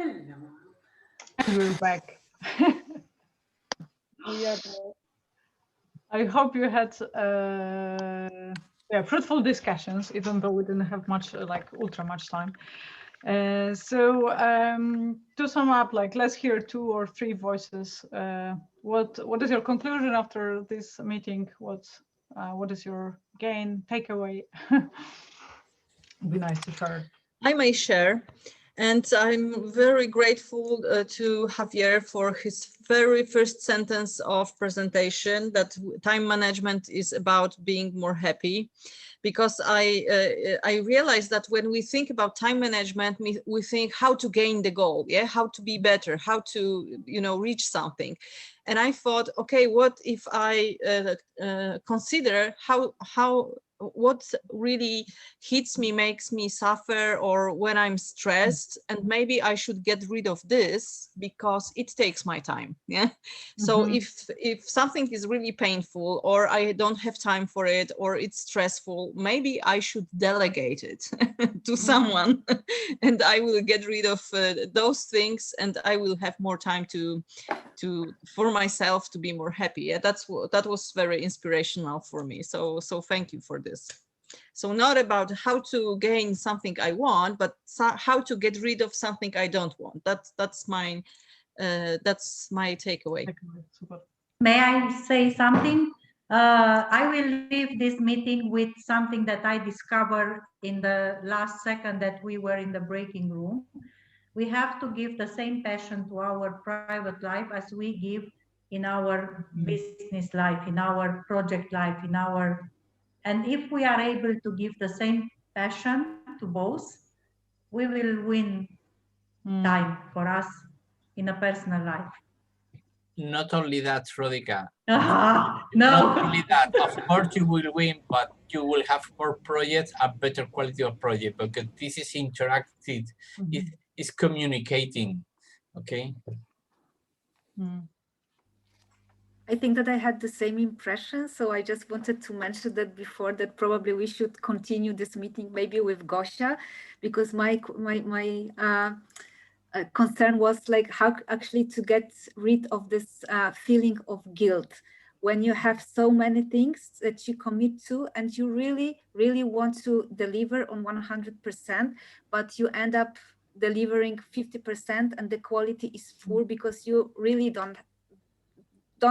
And we're back. We are back. I hope you had fruitful discussions, even though we didn't have much, like ultra much time. To sum up, like let's hear 2 or 3 voices. What is your conclusion after this meeting? What is your gain takeaway? It'd be nice to share. I may share. And I'm very grateful to Javier for his very first sentence of presentation, that time management is about being more happy. Because I realized that when we think about time management, we think how to gain the goal, yeah, how to be better, how to, you know, reach something. And I thought, okay, what if I consider what really hits me, makes me suffer, or when I'm stressed, and maybe I should get rid of this because it takes my time. Yeah. So if something is really painful, or I don't have time for it, or it's stressful, maybe I should delegate it to someone and I will get rid of those things, and I will have more time for myself to be more happy. Yeah, that was very inspirational for me. So thank you for this. So not about how to gain something I want, but how to get rid of something I don't want. That's my takeaway. May I say something? I will leave this meeting with something that I discovered in the last second that we were in the breaking room. We have to give the same passion to our private life as we give in our business life, in our project life, and if we are able to give the same passion to both, we will win time for us in a personal life. Not only that, Rodica. No. Not only that, of course you will win, but you will have more projects, a better quality of project, because this is interactive, it's communicating, okay? I think that I had the same impression, so I just wanted to mention that before, that probably we should continue this meeting maybe with Gosia, because my concern was like how actually to get rid of this feeling of guilt when you have so many things that you commit to and you really, really want to deliver on 100%, but you end up delivering 50% and the quality is poor because you really don't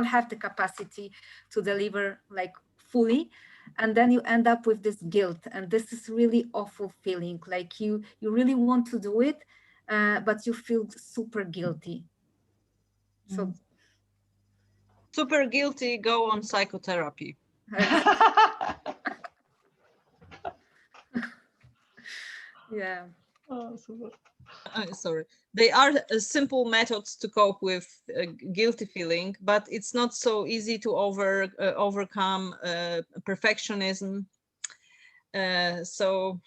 have the capacity to deliver like fully, and then you end up with this guilt, and this is really awful feeling, like you really want to do it, but you feel super guilty. So super guilty, go on psychotherapy. Yeah. Oh, super. Sorry. They are simple methods to cope with guilty feeling, but it's not so easy to overcome perfectionism. So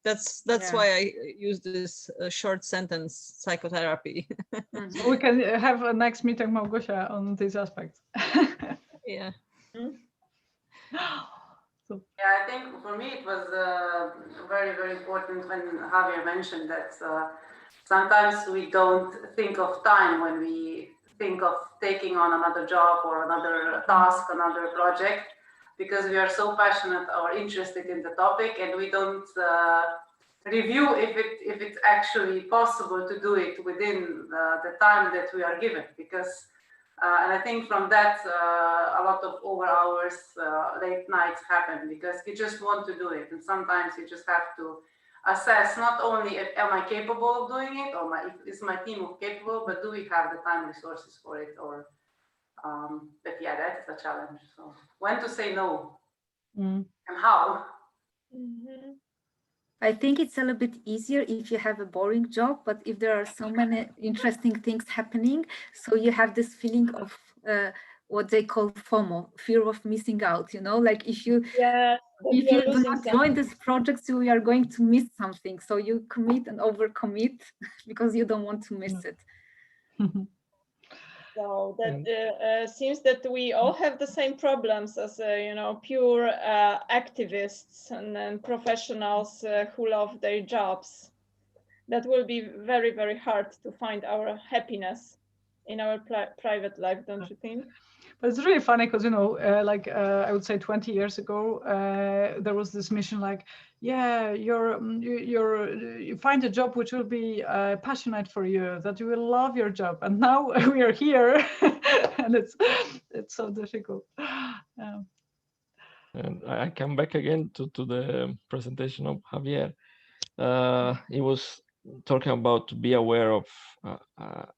that's why I use this short sentence, psychotherapy. So we can have a next meeting, Małgosia, on this aspect. Yeah. Yeah, I think for me it was very, very important when Javier mentioned that sometimes we don't think of time when we think of taking on another job or another task, another project, because we are so passionate or interested in the topic, and we don't review if it's actually possible to do it within the time that we are given. Because and I think from that, a lot of over hours, late nights happen because you just want to do it. And sometimes you just have to assess not only if am I capable of doing it, or is my team capable, but do we have the time resources for it? Or, but yeah, that's a challenge. So when to say no and how. I think it's a little bit easier if you have a boring job, but if there are so many interesting things happening, so you have this feeling of what they call FOMO, fear of missing out, you know, like if you do not join this project, you are going to miss something. So you commit and overcommit because you don't want to miss it. So that seems that we all have the same problems as pure activists and professionals who love their jobs. that will be very, very hard to find our happiness in our private life, don't you think? But it's really funny because, you know, I would say 20 years ago, there was this mission like, yeah, you find a job which will be passionate for you, that you will love your job. And now we are here and it's so difficult. And I come back again to the presentation of Javier. He was talking about to be aware of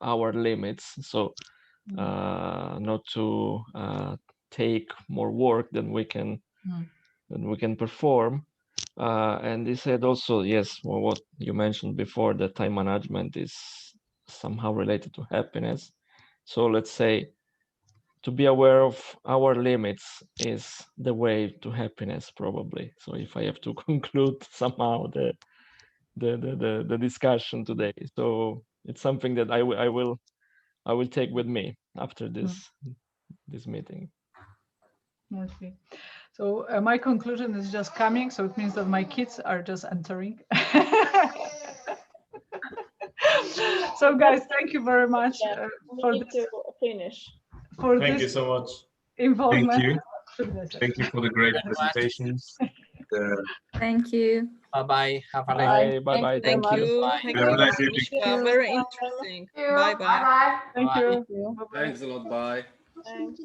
our limits. So not to take more work than we can perform. And he said also, yes, well, what you mentioned before, that time management is somehow related to happiness. So let's say to be aware of our limits is the way to happiness, probably. So if I have to conclude somehow the discussion today, so it's something that I will take with me after this meeting. Okay. So my conclusion is just coming. So it means that my kids are just entering. So guys, thank you very much for this. To finish. For thank this you so much. involvement. Thank you for the great presentations. Thank you. Bye-bye. Have a nice day. Bye-bye. Thank you. Bye. Thank Have a you. nice evening. Very interesting. Bye-bye. Thank you. Thanks a lot. Bye. Thanks.